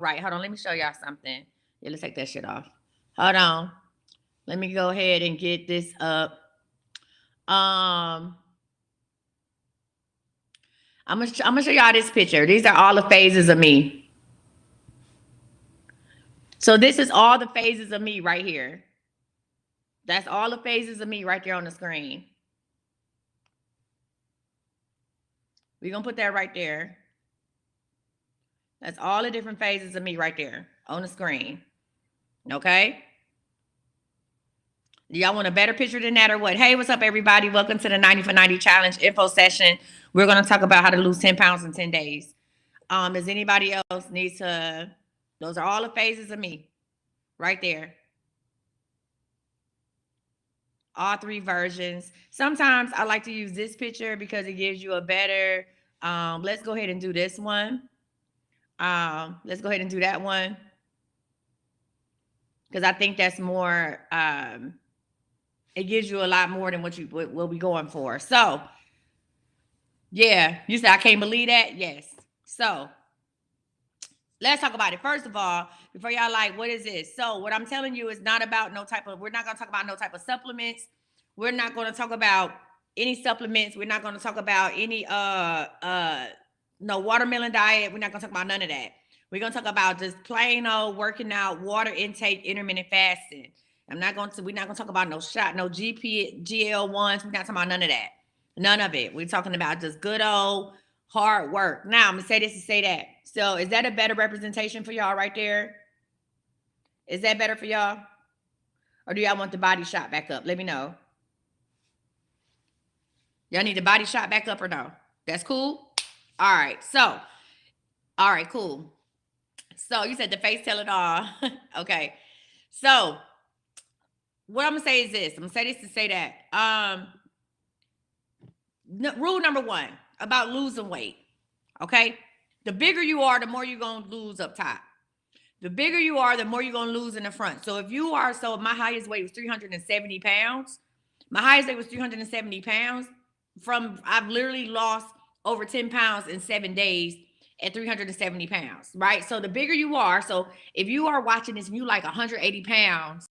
right. Hold on. Let me show y'all something. Yeah, let's take that shit off. Hold on. Let me go ahead and get this up. Um, I'm gonna show y'all this picture. These are all the phases of me. So this is all the phases of me right here. That's all the phases of me right there on the screen. We're gonna put that right there. That's all the different phases of me right there on the screen. Okay? Y'all want a better picture than that or what? Hey, what's up, everybody? Welcome to the 90 for 90 challenge info session. We're going to talk about how to lose 10 pounds in 10 days. Does anybody else need to? Those are all the phases of me right there. All three versions. Sometimes I like to use this picture because it gives you a better. Let's go ahead and do this one. Let's go ahead and do that one because I think that's more. It gives you a lot more than what you will be going for. So, yeah, you said I can't believe that. Yes. So let's talk about it. First of all, before y'all like, what is this? So what I'm telling you is not about no type of. We're not gonna talk about no type of supplements. We're not gonna talk about any supplements. We're not gonna talk about any no watermelon diet. We're not gonna talk about none of that. We're gonna talk about just plain old working out, water intake, intermittent fasting. We're not gonna talk about no shot, no GL1s. We're not talking about none of that. None of it. We're talking about just good old hard work. Now I'm gonna say this and say that. So is that a better representation for y'all right there? Is that better for y'all? Or do y'all want the body shot back up? Let me know. Y'all need the body shot back up or no? That's cool? All right. So, all right, cool. So you said the face tell it all. Okay. So what I'm gonna say is this. I'm gonna say this to say that. Rule number one about losing weight. Okay. The bigger you are, the more you're gonna lose up top. The bigger you are, the more you're gonna lose in the front. So if you are, so my highest weight was 370 pounds. My highest weight was 370 pounds. I've literally lost over 10 pounds in 7 days at 370 pounds, right? So the bigger you are, so if you are watching this and you like 180 pounds,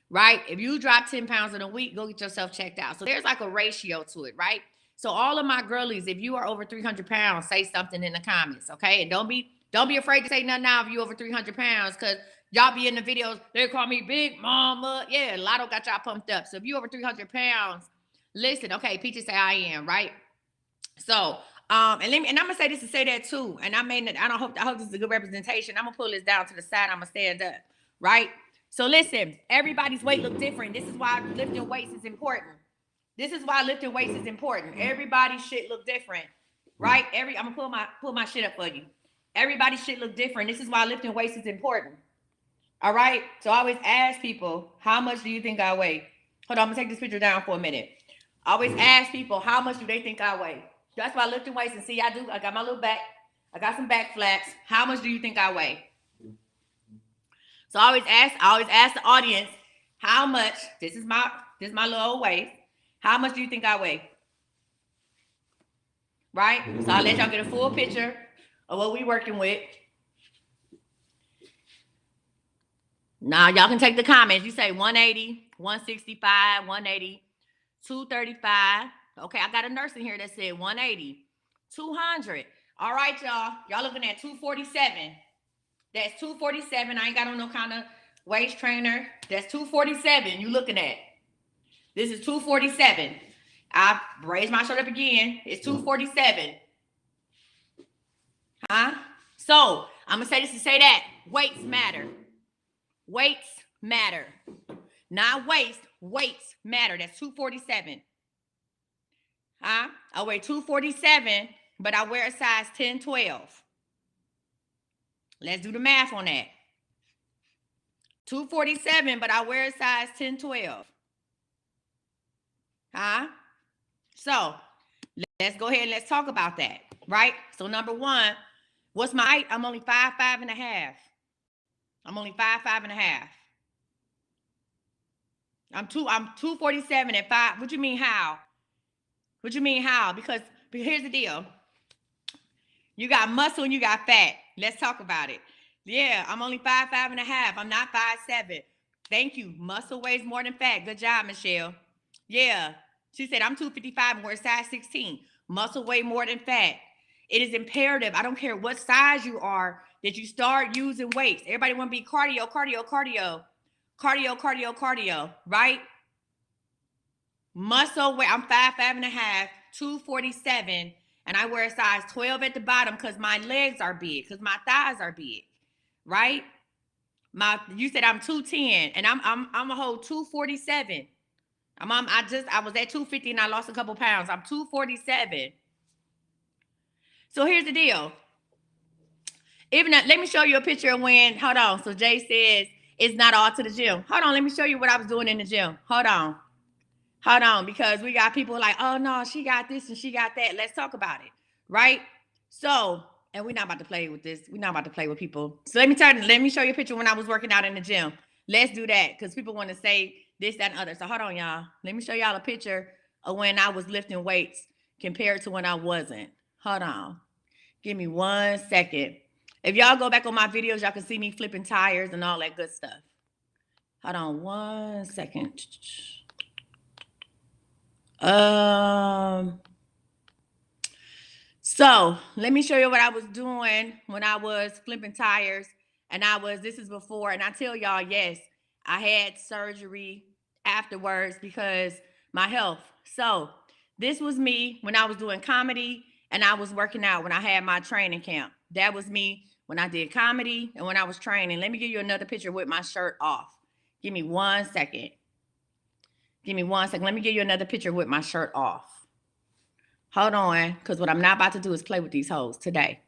right? If you drop 10 pounds in a week, go get yourself checked out. So there's like a ratio to it, right? So all of my girlies, if you are over 300 pounds, say something in the comments, okay? And don't be afraid to say nothing now if you over 300 pounds, because y'all be in the videos, they call me Big Mama. Yeah, Lotto got y'all pumped up. So if you over 300 pounds, listen, okay, Peaches say I am, right? So, and I'm gonna say this to say that too. And I hope this is a good representation. I'm gonna pull this down to the side, I'm gonna stand up, right? So listen, everybody's weight look different. This is why lifting weights is important. This is why lifting weights is important. Everybody's shit look different, right? I'm gonna pull my shit up for you. Everybody's shit look different. This is why lifting weights is important. All right. So I always ask people, how much do you think I weigh? Hold on, I'm gonna take this picture down for a minute. I always ask people, how much do they think I weigh? That's why lifting weights, and see, I got my little back. I got some back flaps. How much do you think I weigh? So I always ask the audience, how much? This is my little waist. How much do you think I weigh? Right? So I'll let y'all get a full picture of what we working with. Now y'all can take the comments. You say 180, 165, 180, 235. Okay, I got a nurse in here that said 180, 200. All right, y'all. Y'all looking at 247. That's 247. I ain't got on no kind of waist trainer. That's 247 you looking at. This is 247. I raised my shirt up again. It's 247. Huh? So, I'm going to say this to say that. Weights matter. Weights matter. Not waist. Weights matter. That's 247. Huh? I weigh 247, but I wear a size 10, 12. Let's do the math on that. 247, but I wear a size 10, 12. Huh? So, let's go ahead and let's talk about that, right? So, number one, what's my height? I'm only 5'5" and a half. I'm only 5'5" and a half. I'm 247 at 5. What you mean how? What you mean how? Because here's the deal. You got muscle and you got fat. Let's talk about it. Yeah, I'm only 5'5.5". I'm not 5'7". Thank you. Muscle weighs more than fat. Good job, Michelle. Yeah. She said I'm 255 and we're size 16. Muscle weight more than fat. It is imperative. I don't care what size you are, that you start using weights. Everybody want to be cardio, cardio, cardio, cardio, cardio, cardio, right? Muscle weight. I'm 5'5.5", 247, and I wear a size 12 at the bottom because my legs are big, because my thighs are big, right? You said I'm 210, and I'm a whole 247. I was at 250 and I lost a couple pounds. I'm 247. So here's the deal. Let me show you a picture of when. Hold on. So Jay says it's not all to the gym. Hold on. Let me show you what I was doing in the gym. Hold on, because we got people like, oh no, she got this and she got that. Let's talk about it, right? So, and we're not about to play with this. We're not about to play with people. So let me show you a picture when I was working out in the gym. Let's do that because people want to say this, that, and other. So hold on, y'all. Let me show y'all a picture of when I was lifting weights compared to when I wasn't. Hold on. Give me 1 second. If y'all go back on my videos, y'all can see me flipping tires and all that good stuff. Hold on 1 second. So let me show you what I was doing when I was flipping tires. And this is before, and I tell y'all, yes, I had surgery afterwards because my health. So this was me when I was doing comedy and I was working out when I had my training camp. That was me when I did comedy and when I was training. Let me give you another picture with my shirt off. Give me 1 second. Give me 1 second. Let me give you another picture with my shirt off. Hold on, because what I'm not about to do is play with these hoes today.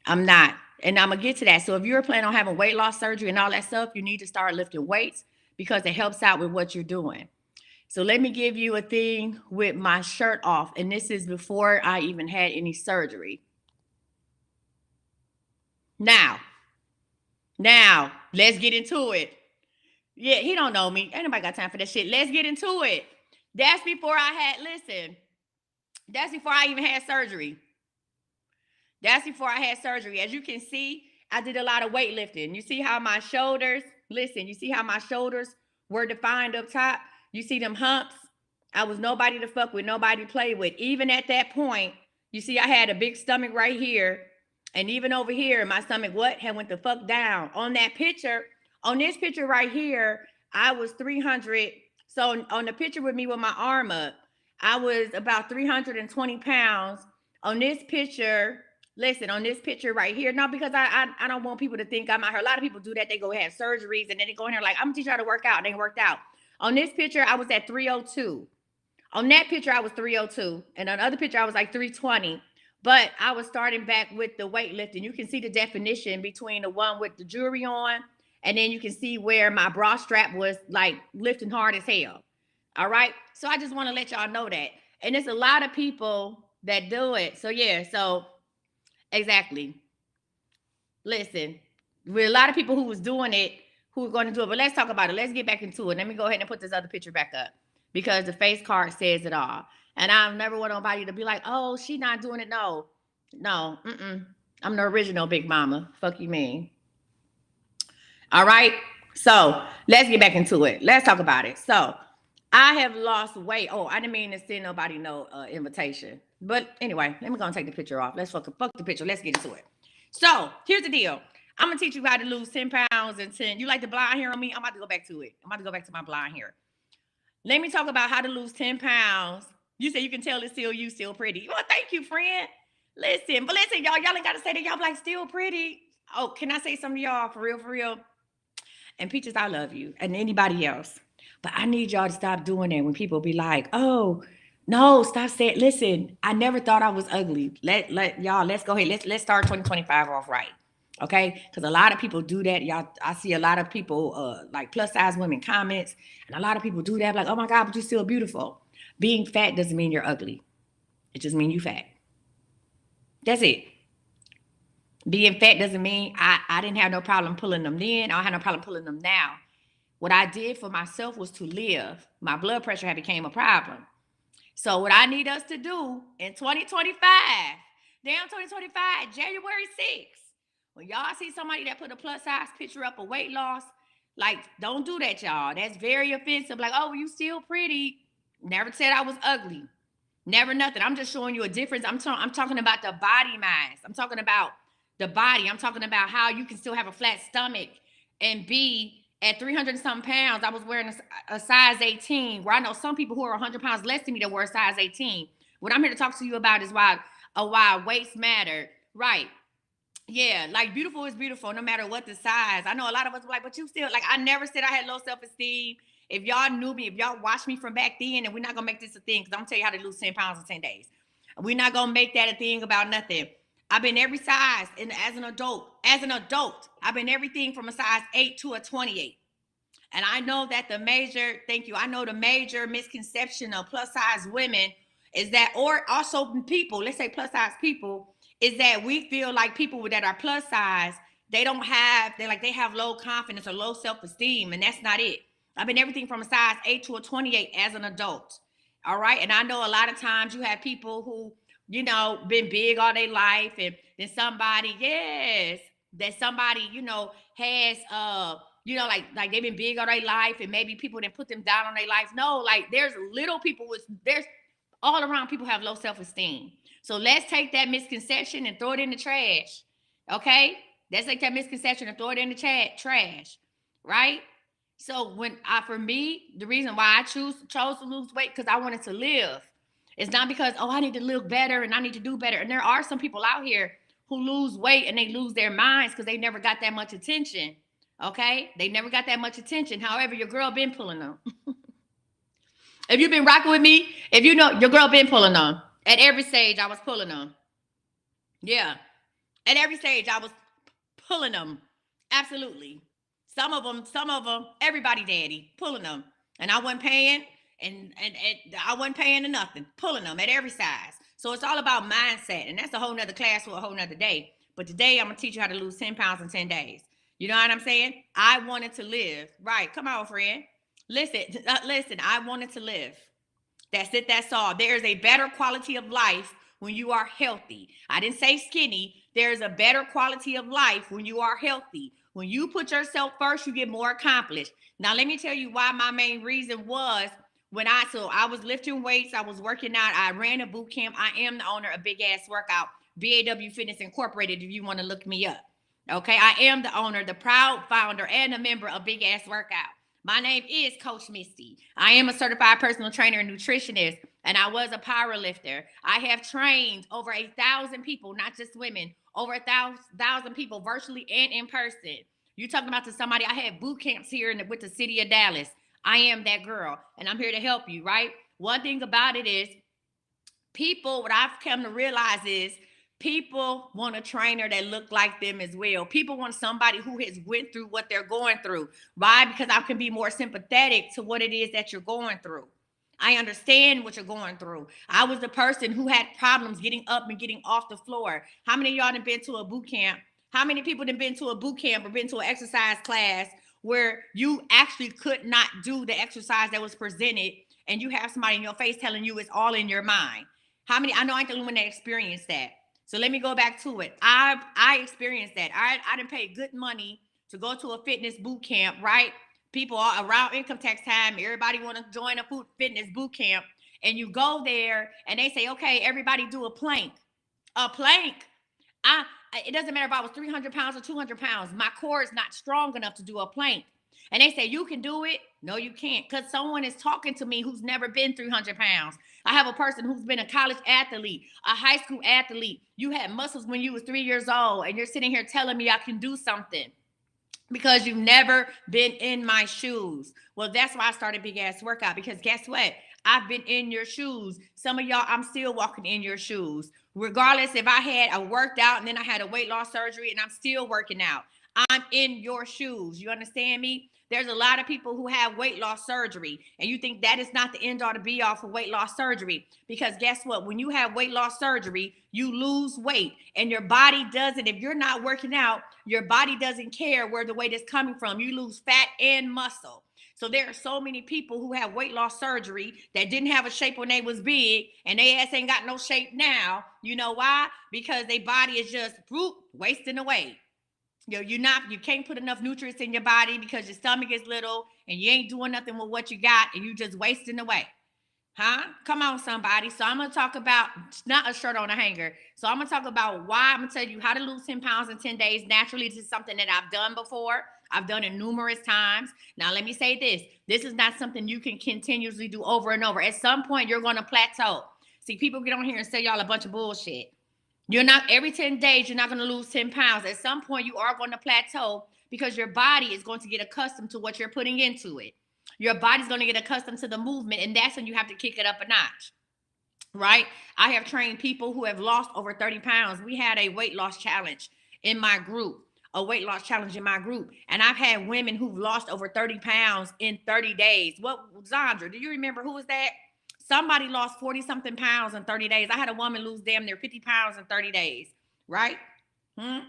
I'm not. And I'm going to get to that. So if you're planning on having weight loss surgery and all that stuff, you need to start lifting weights because it helps out with what you're doing. So let me give you a thing with my shirt off. And this is before I even had any surgery. Now, let's get into it. Yeah, he don't know me. Ain't nobody got time for that shit. Let's get into it. That's before that's before I even had surgery. That's before I had surgery. As you can see, I did a lot of weightlifting. You see how my shoulders, you see how my shoulders were defined up top? You see them humps? I was nobody to fuck with, nobody to play with. Even at that point, you see I had a big stomach right here. And even over here, my stomach had went the fuck down. On this picture right here, I was 300. So on the picture with me with my arm up, I was about 320 pounds. On this picture, on this picture right here, no, because I don't want people to think I'm out here. A lot of people do that. They go have surgeries and then they go in here like, I'm gonna teach you how to work out. And they worked out. On this picture, I was at 302. On that picture, I was 302. And on the other picture, I was like 320. But I was starting back with the weightlifting. You can see the definition between the one with the jewelry on, and then you can see where my bra strap was like lifting hard as hell. All right. So I just want to let y'all know that. And there's a lot of people that do it. So yeah, so exactly. Listen, with a lot of people who was doing it, who were going to do it. But let's talk about it. Let's get back into it. Let me go ahead and put this other picture back up because the face card says it all. And I never want nobody to be like, oh, she not doing it. No. I'm the original Big Mama. Fuck you mean. All right. So let's get back into it. Let's talk about it. So I have lost weight. Oh, I didn't mean to send nobody no invitation. But anyway, let me go and take the picture off. Let's fuck the picture. Let's get into it. So here's the deal. I'm going to teach you how to lose 10 pounds and 10. You like the blonde hair on me? I'm about to go back to it. I'm about to go back to my blonde hair. Let me talk about how to lose 10 pounds. You say you can tell it's still you, still pretty. Well, thank you, friend. Listen, y'all ain't got to say that y'all like still pretty. Oh, can I say something to y'all for real? And Peaches, I love you. And anybody else. But I need y'all to stop doing that when people be like, oh, no, stop saying, listen, I never thought I was ugly. Let's go ahead. Let's start 2025 off right. Okay? Because a lot of people do that. Y'all, I see a lot of people like plus size women comments, and a lot of people do that, like, oh my God, but you're still beautiful. Being fat doesn't mean you're ugly. It just means you fat. That's it. Being fat doesn't mean I didn't have no problem pulling them then. I don't have no problem pulling them now. What I did for myself was to live. My blood pressure had became a problem. So what I need us to do in 2025, January 6th, When y'all see somebody that put a plus size picture up of weight loss, like, don't do that, y'all. That's very offensive. Like, oh, you still pretty. Never said I was ugly. Never nothing. I'm just showing you a difference. I'm talking about the body mass. I'm talking about the body. I'm talking about how you can still have a flat stomach and be at 300 and something pounds. I was wearing a size 18, where I know some people who are 100 pounds less than me that wear a size 18. What I'm here to talk to you about is why weights matter. Right. Yeah, like beautiful is beautiful no matter what the size. I know a lot of us are like, but you still, like, I never said I had low self-esteem. If y'all knew me, if y'all watched me from back then, and we're not gonna make this a thing, because I'm gonna tell you how to lose 10 pounds in 10 days. We're not gonna make that a thing about nothing. I've been every size, and as an adult, I've been everything from a size 8 to a 28. And I know that I know the major misconception of plus size women is that, or also people, let's say plus size people, is that we feel like people that are plus size, they have low confidence or low self-esteem, and that's not it. I've been everything from a size 8 to a 28 as an adult. All right. And I know a lot of times you have people who, been big all their life, and then somebody, has like they've been big all their life, and maybe people didn't put them down on their life. No, like there's little people there's all around people have low self-esteem. So let's take that misconception and throw it in the trash. Okay? Let's take that misconception and throw it in the trash. Right? So for me, the reason why I chose to lose weight, because I wanted to live. It's not because, oh, I need to look better and I need to do better. And there are some people out here who lose weight and they lose their minds because they never got that much attention. Okay? They never got that much attention. However, your girl been pulling them. If you've been rocking with me, if you know, your girl been pulling them. At every stage, I was pulling them. Yeah. At every stage, I was pulling them. Absolutely. Some of them, everybody daddy, pulling them. And I wasn't paying, and I wasn't paying to nothing, pulling them at every size. So it's all about mindset. And that's a whole nother class for a whole nother day. But today I'm going to teach you how to lose 10 pounds in 10 days. You know what I'm saying? I wanted to live. Right. Come on, friend. Listen, I wanted to live. That's it. That's all. There's a better quality of life when you are healthy. I didn't say skinny. There's a better quality of life when you are healthy. When you put yourself first, you get more accomplished. Now, let me tell you why my main reason was I was lifting weights, I was working out, I ran a boot camp. I am the owner of Big Ass Workout, BAW Fitness Incorporated, if you want to look me up. Okay, I am the owner, the proud founder, and a member of Big Ass Workout. My name is Coach Misty. I am a certified personal trainer and nutritionist, and I was a power lifter. I have trained over 1,000 people, not just women, over 1,000 people virtually and in person. You talking about somebody, I had boot camps here with the city of Dallas. I am that girl, and I'm here to help you, right? One thing about it is what I've come to realize is people want a trainer that look like them as well. People want somebody who has went through what they're going through. Why? Because I can be more sympathetic to what it is that you're going through. I understand what you're going through. I was the person who had problems getting up and getting off the floor. How many of y'all have been to a boot camp? How many people have been to a boot camp or been to an exercise class where you actually could not do the exercise that was presented, and you have somebody in your face telling you it's all in your mind? How many? I know I ain't the only one that experienced that. So let me go back to it. I experienced that. I didn't pay good money to go to a fitness boot camp, right? People are around income tax time. Everybody want to join a fitness boot camp. And you go there and they say, okay, everybody do a plank. A plank. It doesn't matter if I was 300 pounds or 200 pounds. My core is not strong enough to do a plank. And they say, you can do it. No, you can't. Because someone is talking to me who's never been 300 pounds. I have a person who's been a college athlete, a high school athlete. You had muscles when you was 3 years old, and you're sitting here telling me I can do something because you've never been in my shoes. Well, that's why I started Big Ass Workout, because guess what? I've been in your shoes. Some of y'all, I'm still walking in your shoes. Regardless if I had a worked out and then I had a weight loss surgery and I'm still working out, I'm in your shoes. You understand me? There's a lot of people who have weight loss surgery, and you think that is not the end all to be all for weight loss surgery. Because guess what? When you have weight loss surgery, you lose weight, and your body doesn't. If you're not working out, your body doesn't care where the weight is coming from. You lose fat and muscle. So there are so many people who have weight loss surgery that didn't have a shape when they was big, and they ass ain't got no shape now. You know why? Because their body is just wasting away. You can't put enough nutrients in your body because your stomach is little and you ain't doing nothing with what you got and you just wasting away. Huh? Come on, somebody. So I'm gonna talk about not a shirt on a hanger. So I'm gonna talk about why. I'm gonna tell you how to lose 10 pounds in 10 days naturally. This is something that I've done before. I've done it numerous times. Now, let me say this. This is not something you can continuously do over and over. At some point, you're gonna plateau. See, people get on here and say y'all a bunch of bullshit. You're not every 10 days, you're not gonna lose 10 pounds. At some point, you are going to plateau because your body is going to get accustomed to what you're putting into it. Your body's going to get accustomed to the movement, and that's when you have to kick it up a notch, right? I have trained people who have lost over 30 pounds. We had a weight loss challenge in my group, and I've had women who've lost over 30 pounds in 30 days. What, Zandra, do you remember who was that? Somebody lost 40 something pounds in 30 days. I had a woman lose damn near 50 pounds in 30 days, right? I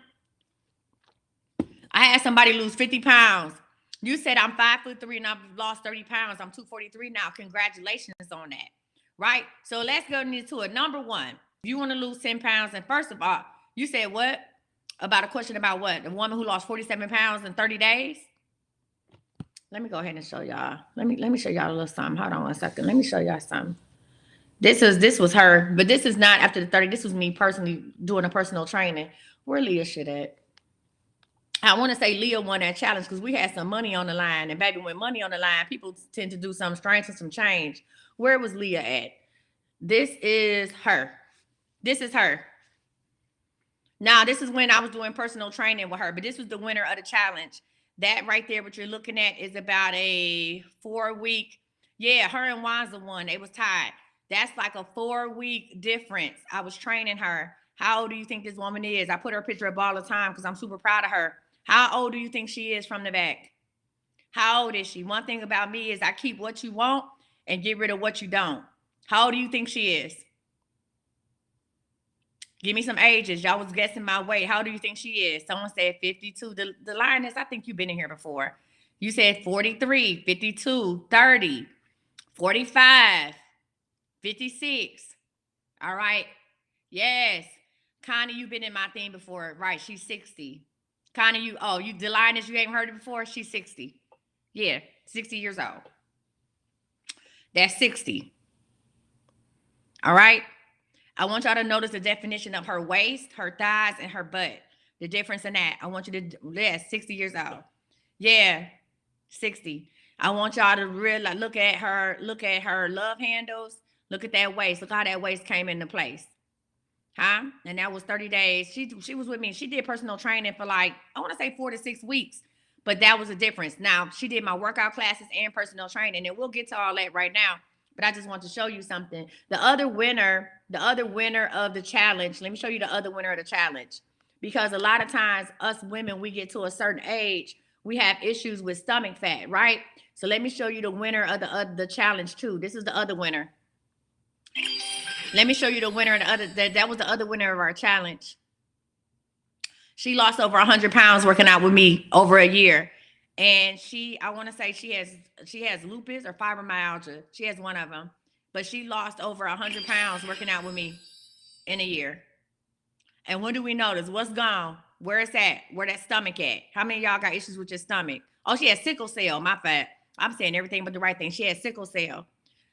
had somebody lose 50 pounds. You said I'm 5'3" and I've lost 30 pounds. I'm 243 now. Congratulations on that. Right? So let's go into it. Number one, if you want to lose 10 pounds, and first of all, you said what? About a question about what? The woman who lost 47 pounds in 30 days? Let me go ahead and show y'all. Let me show y'all a little something. Hold on one second. Let me show y'all something. This was her, but this is not after the 30. This was me personally doing a personal training. Where Leah shit at? I want to say Leah won that challenge because we had some money on the line. And baby, when money on the line, people tend to do some strange and some change. Where was Leah at? This is her. This is her. Now, this is when I was doing personal training with her, but this was the winner of the challenge. That right there, what you're looking at is about a 4-week. Yeah, her and Wanza won. It was tied. That's like a 4-week difference. I was training her. How old do you think this woman is? I put her picture up all the time because I'm super proud of her. How old do you think she is from the back? How old is she? One thing about me is I keep what you want and get rid of what you don't. How old do you think she is? Give me some ages. Y'all was guessing my weight. How old do you think she is? Someone said 52. The lioness, I think you've been in here before. You said 43, 52, 30, 45, 56. All right. Yes. Connie, you've been in my thing before. Right. She's 60. Connie, the lioness, you ain't heard it before? She's 60. Yeah, 60 years old. That's 60. All right. I want y'all to notice the definition of her waist, her thighs, and her butt. The difference in that. I want you to, 60 years old. Yeah, 60. I want y'all to really look at her love handles. Look at that waist. Look how that waist came into place. Huh? And that was 30 days. She was with me. She did personal training for I want to say 4 to 6 weeks. But that was a difference. Now, she did my workout classes and personal training. And we'll get to all that right now. But I just want to show you something. The other winner of the challenge, let me show you the other winner of the challenge. Because a lot of times, us women, we get to a certain age, we have issues with stomach fat, right? So let me show you the winner of the challenge too. This is the other winner. Let me show you the winner of the other. That was the other winner of our challenge. She lost over 100 pounds working out with me over a year. And I want to say she has lupus or fibromyalgia. She has one of them. But she lost over 100 pounds working out with me in a year. And when do we notice? What's gone? Where it's at? Where that stomach at? How many of y'all got issues with your stomach? Oh, she has sickle cell. My bad. I'm saying everything but the right thing. She has sickle cell.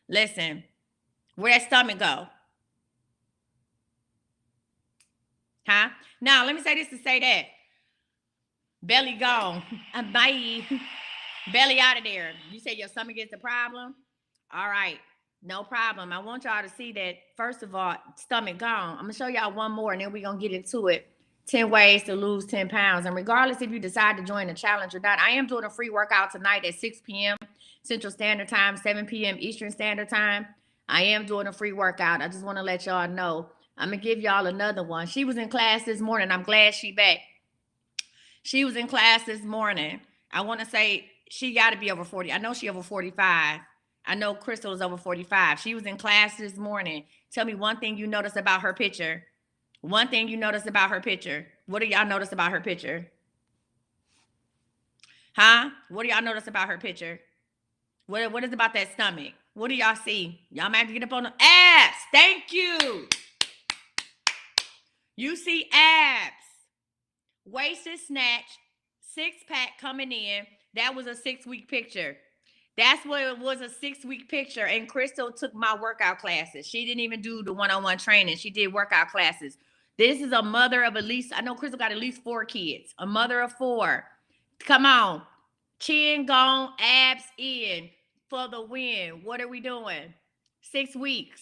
Listen, where that stomach go? Huh? Now, let me say this to say that. Belly gone. Bye. Belly out of there. You say your stomach is the problem? All right. No problem. I want y'all to see that, first of all, stomach gone. I'm going to show y'all one more, and then we're going to get into it. 10 ways to lose 10 pounds. And regardless if you decide to join the challenge or not, I am doing a free workout tonight at 6 p.m. Central Standard Time, 7 p.m. Eastern Standard Time. I am doing a free workout. I just want to let y'all know. I'm going to give y'all another one. She was in class this morning. I'm glad she back. She was in class this morning. I want to say she got to be over 40. I know she over 45. I know Crystal is over 45. She was in class this morning. Tell me one thing you noticed about her picture. One thing you noticed about her picture. What do y'all notice about her picture? Huh? What do y'all notice about her picture? What is about that stomach? What do y'all see? Y'all might have to get up on the abs. Thank you. You see abs. Wasted snatch, six pack coming in. That was a 6-week picture. That's what it was, a 6-week picture. And Crystal took my workout classes. She didn't even do the one-on-one training. She did workout classes. This is a mother of at least, I know Crystal got at least 4 kids. A mother of 4. Come on. Chin gone, abs in for the win. What are we doing? 6 weeks.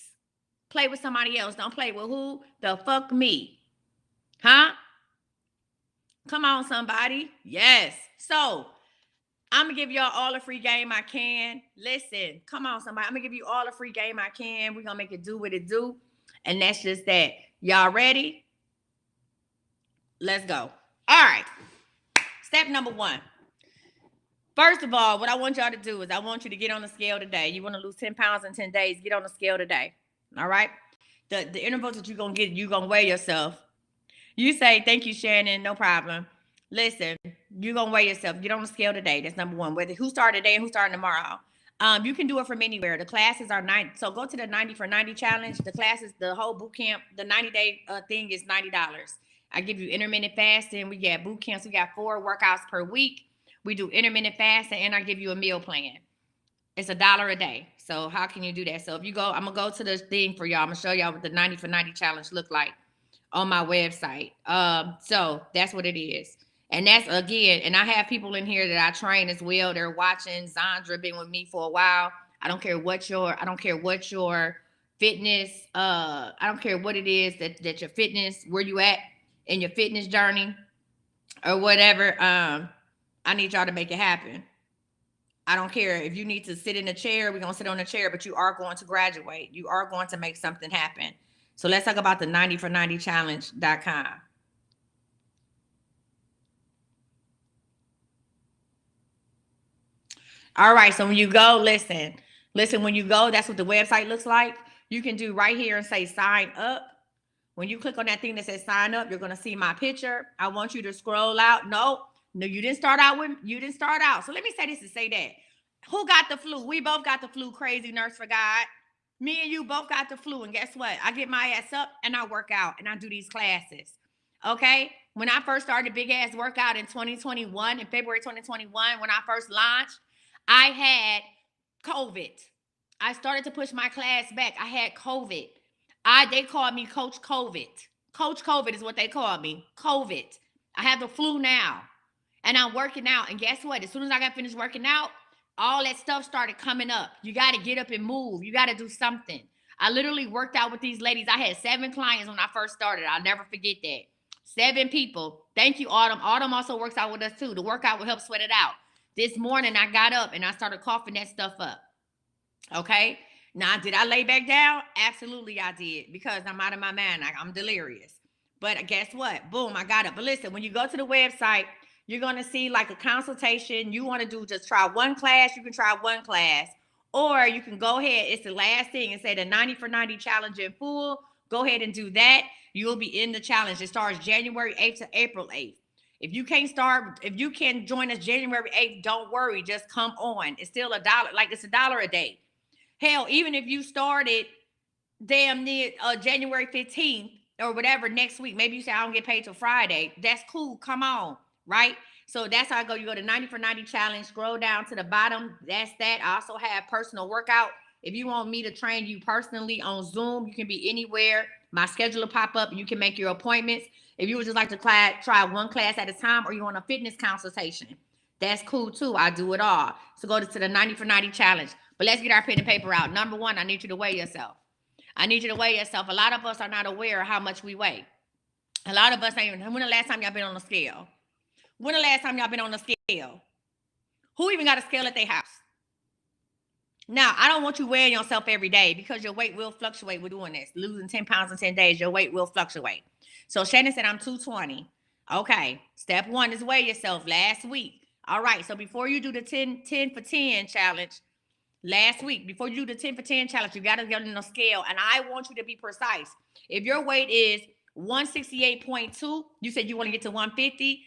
Play with somebody else. Don't play with who? The fuck me. Huh? Come on, somebody. Yes. So I'm gonna give y'all all the free game I can. Listen, come on, somebody. I'm gonna give you all the free game I can. We're gonna make it do what it do. And that's just that. Y'all ready? Let's go. All right. Step number 1. First of all, what I want y'all to do is I want you to get on the scale today. You want to lose 10 pounds in 10 days, get on the scale today. All right? The intervals that you're going to get, you're going to weigh yourself. You say, thank you, Shannon, no problem. Listen, you're going to weigh yourself. Get on the scale today. That's number 1. Whether who started today and who started tomorrow. You can do it from anywhere. The classes are 90. So go to the 90 for 90 challenge. The classes, the whole boot camp, the 90-day thing is $90. I give you intermittent fasting. We got boot camps. We got 4 workouts per week. We do intermittent fasting, and I give you a meal plan. It's $1 a day. So how can you do that? So if you go, I'm going to go to the thing for y'all. I'm going to show y'all what the 90 for 90 challenge look like on my website. So that's what it is. And that's, again, and I have people in here that I train as well. They're watching. Zandra been with me for a while. I don't care what your fitness, I don't care what it is that your fitness, where you at in your fitness journey or whatever. I need y'all to make it happen. I don't care if you need to sit in a chair, we're going to sit on a chair, but you are going to graduate. You are going to make something happen. So let's talk about the 90 for 90 challenge.com. All right. So when you go, listen, when you go, that's what the website looks like. You can do right here and say sign up. When you click on that thing that says sign up, you're going to see my picture. I want you to scroll out. No, you didn't start out. So let me say this and say that. Who got the flu? We both got the flu, crazy nurse for God. Me and you both got the flu. And guess what? I get my ass up and I work out and I do these classes. Okay? When I first started big ass workout in 2021, in February 2021, when I first launched, I had COVID. I started to push my class back. I had COVID. They called me Coach COVID. Coach COVID is what they called me. COVID. I have the flu now. And I'm working out. And guess what? As soon as I got finished working out, all that stuff started coming up. You got to get up and move. You got to do something. I literally worked out with these ladies. I had 7 clients when I first started. I'll never forget that. 7 people. Thank you, Autumn. Autumn also works out with us too. The workout will help sweat it out. This morning I got up and I started coughing that stuff up. Okay? Now, did I lay back down? Absolutely I did, because I'm out of my mind. I'm delirious. But guess what? Boom, I got up. But listen, when you go to the website, you're going to see like a consultation. You want to do just try one class, you can try one class. Or you can go ahead, it's the last thing, and say the 90 for 90 challenge in full. Go ahead and do that. You'll be in the challenge. It starts January 8th to April 8th. If you can join us January 8th, don't worry. Just come on. It's still $1. Like, it's $1 a day. Hell, even if you started damn near January 15th or whatever next week, maybe you say I don't get paid till Friday. That's cool. Come on, right? So that's how I go. You go to 90 for 90 challenge, scroll down to the bottom. That's that. I also have personal workout. If you want me to train you personally on Zoom, you can be anywhere. My schedule will pop up and you can make your appointments. If you would just like to try one class at a time, or you want a fitness consultation, that's cool too. I do it all. So go to the 90 for 90 challenge. But let's get our pen and paper out. Number 1, I need you to weigh yourself. I need you to weigh yourself. A lot of us are not aware of how much we weigh. A lot of us ain't even. When the last time y'all been on the scale? When the last time y'all been on the scale? Who even got a scale at their house? Now, I don't want you weighing yourself every day, because your weight will fluctuate with doing this. Losing 10 pounds in 10 days, your weight will fluctuate. So Shannon said, I'm 220. Okay. Step 1 is weigh yourself last week. All right. So before you do the 10 for 10 challenge, last week, before you do the 10 for 10 challenge, you got to get on the scale. And I want you to be precise. If your weight is 168.2, you said you want to get to 150.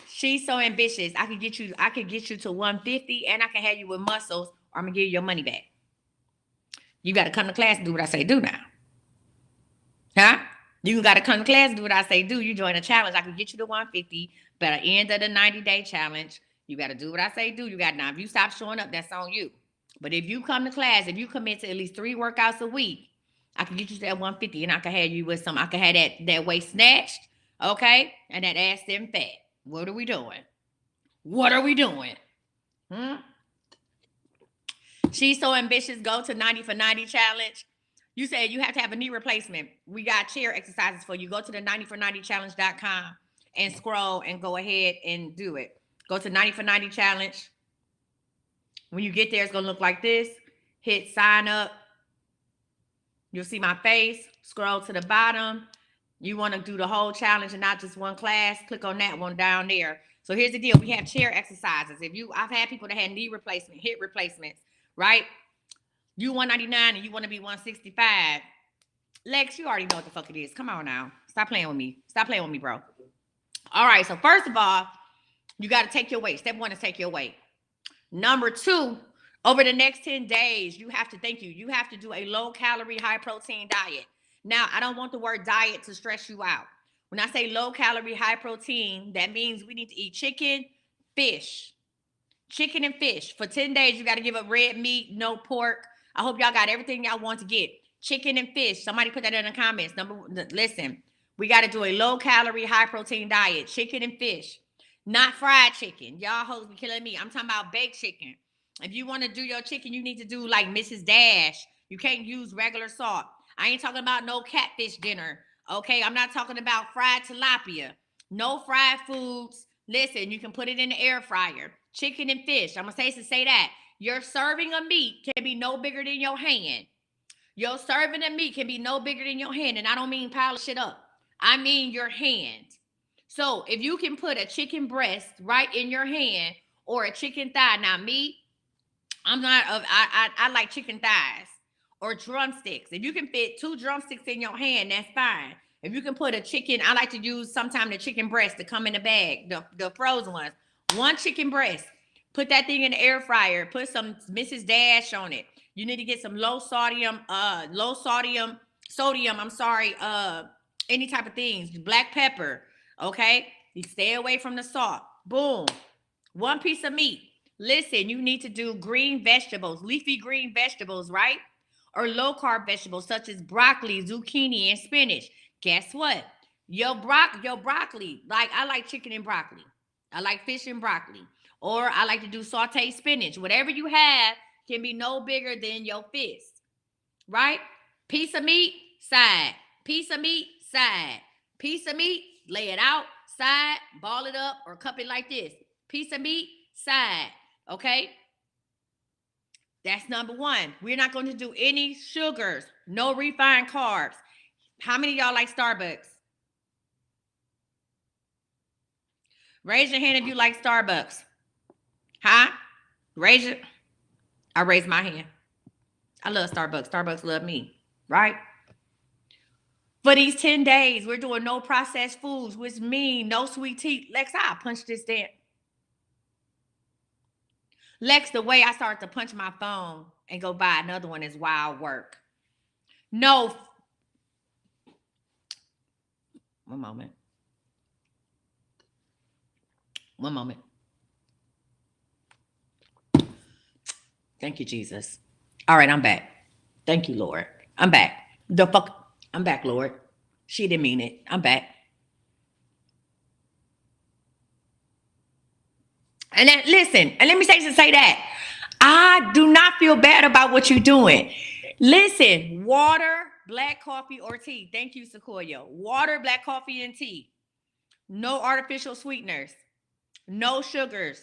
She's so ambitious. I could get you to 150, and I can have you with muscles, or I'm going to give you your money back. You got to come to class and do what I say do now. Huh? You got to come to class, do what I say do. You join a challenge, I can get you to 150. But at the end of the 90-day challenge, you got to do what I say do. You got now. If you stop showing up, that's on you. But if you come to class, if you commit to at least 3 workouts a week, I can get you to that 150, and I can have you with some. I can have that waist snatched, okay, and that ass thin fat. What are we doing? What are we doing? She's so ambitious. Go to 90 for 90 challenge. You said you have to have a knee replacement. We got chair exercises for you. Go to the 90for90challenge.com and scroll and go ahead and do it. Go to 90 for 90 challenge. When you get there, it's going to look like this. Hit sign up. You'll see my face. Scroll to the bottom. You want to do the whole challenge and not just one class. Click on that one down there. So here's the deal. We have chair exercises. I've had people that had knee replacement, hip replacements, right? You 199 and you want to be 165. Lex, you already know what the fuck it is. Come on now. Stop playing with me. Stop playing with me, bro. All right. So first of all, you got to take your weight. Step 1 is take your weight. Number 2, over the next 10 days, you have to do a low calorie, high protein diet. Now, I don't want the word diet to stress you out. When I say low calorie, high protein, that means we need to eat chicken, fish. Chicken and fish. For 10 days, you got to give up red meat, no pork. I hope y'all got everything y'all want to get. Chicken and fish. Somebody put that in the comments. Listen, we got to do a low calorie, high protein diet. Chicken and fish. Not fried chicken. Y'all hoes be killing me. I'm talking about baked chicken. If you want to do your chicken, you need to do like Mrs. Dash. You can't use regular salt. I ain't talking about no catfish dinner. Okay, I'm not talking about fried tilapia. No fried foods. Listen, you can put it in the air fryer. Chicken and fish. I'm going to say that. Your serving of meat can be no bigger than your hand. Your serving of meat can be no bigger than your hand. And I don't mean pile shit up. I mean your hand. So if you can put a chicken breast right in your hand or a chicken thigh. Now me, I like chicken thighs or drumsticks. If you can fit 2 drumsticks in your hand, that's fine. If you can put a chicken, I like to use sometimes the chicken breast to come in the bag, the frozen ones. 1 chicken breast. Put that thing in the air fryer. Put some Mrs. Dash on it. You need to get some low sodium, any type of things. Black pepper, okay? You stay away from the salt. Boom. 1 piece of meat. Listen, you need to do green vegetables, leafy green vegetables, right? Or low carb vegetables such as broccoli, zucchini, and spinach. Guess what? Your broccoli, like I like chicken and broccoli. I like fish and broccoli. Or I like to do sauteed spinach. Whatever you have can be no bigger than your fist, right? Piece of meat, side. Piece of meat, side. Piece of meat, lay it out, side, ball it up, or cup it like this. Piece of meat, side, okay? That's number 1. We're not going to do any sugars, no refined carbs. How many of y'all like Starbucks? Raise your hand if you like Starbucks. Huh? Raise it. I raise my hand. I love Starbucks. Starbucks love me, right? For these 10 days, we're doing no processed foods, which means no sweet tea. Lex, I'll punch this down. Lex, the way I start to punch my phone and go buy another one is wild work. No. One moment. Thank you, Jesus. All right, I'm back. Thank you, Lord. I'm back. I'm back, Lord. She didn't mean it. I'm back. And then listen, and let me say that. I do not feel bad about what you're doing. Listen, water, black coffee, or tea. Thank you, Sequoia. Water, black coffee, and tea. No artificial sweeteners. No sugars.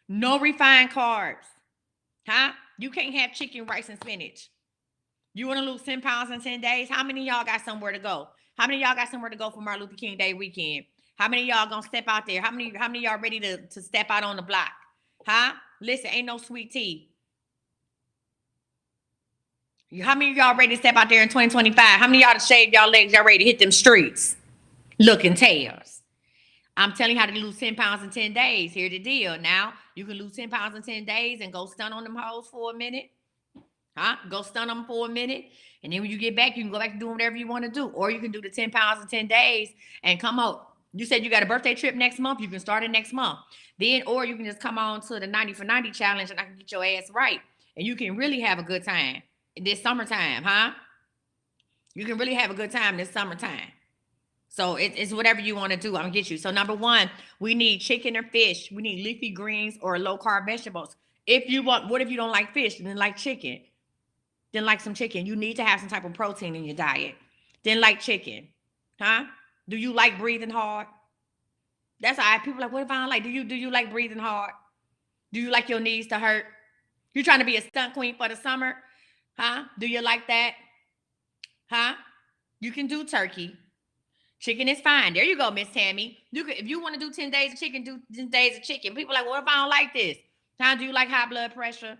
No refined carbs. Huh? You can't have chicken, rice, and spinach. You want to lose 10 pounds in 10 days? How many of y'all got somewhere to go? How many of y'all got somewhere to go for Martin Luther King Day weekend? How many of y'all gonna step out there? How many of y'all ready to step out on the block? Huh? Listen, ain't no sweet tea. How many of y'all ready to step out there in 2025? How many of y'all to shave y'all legs? Y'all ready to hit them streets? Looking tails. I'm telling you how to lose 10 pounds in 10 days. Here's the deal. Now, you can lose 10 pounds in 10 days and go stun on them hoes for a minute. Huh? Go stun them for a minute. And then when you get back, you can go back to doing whatever you want to do. Or you can do the 10 pounds in 10 days and come out. You said you got a birthday trip next month. You can start it next month. Then, or you can just come on to the 90 for 90 challenge and I can get your ass right. And you can really have a good time this summertime, huh? You can really have a good time this summertime. So it's whatever you want to do. I'm gonna get you. So number one, we need chicken or fish. We need leafy greens or low carb vegetables. If you want, what if you don't like fish? Then like chicken. Then like some chicken. You need to have some type of protein in your diet. Then like chicken, huh? Do you like breathing hard? That's all right. People are like, what if I don't like? Do you like breathing hard? Do you like your knees to hurt? You trying to be a stunt queen for the summer, huh? Do you like that, huh? You can do turkey. Chicken is fine. There you go, Miss Tammy. You can, if you want to do 10 days of chicken, do 10 days of chicken. People are like, what if I don't like this? Huh? Do you like high blood pressure?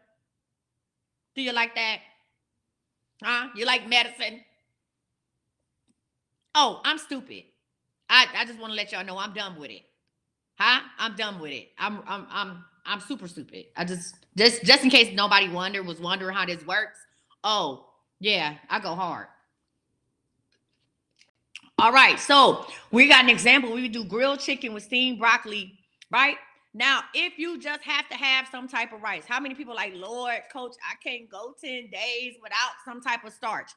Do you like that? Huh? You like medicine? Oh, I'm stupid. I just want to let y'all know I'm done with it. Huh? I'm done with it. I'm super stupid. I just in case nobody was wondering how this works. Oh, yeah, I go hard. All right, so we got an example. We would do grilled chicken with steamed broccoli, right? Now, if you just have to have some type of rice, how many people like, Lord, coach, I can't go 10 days without some type of starch.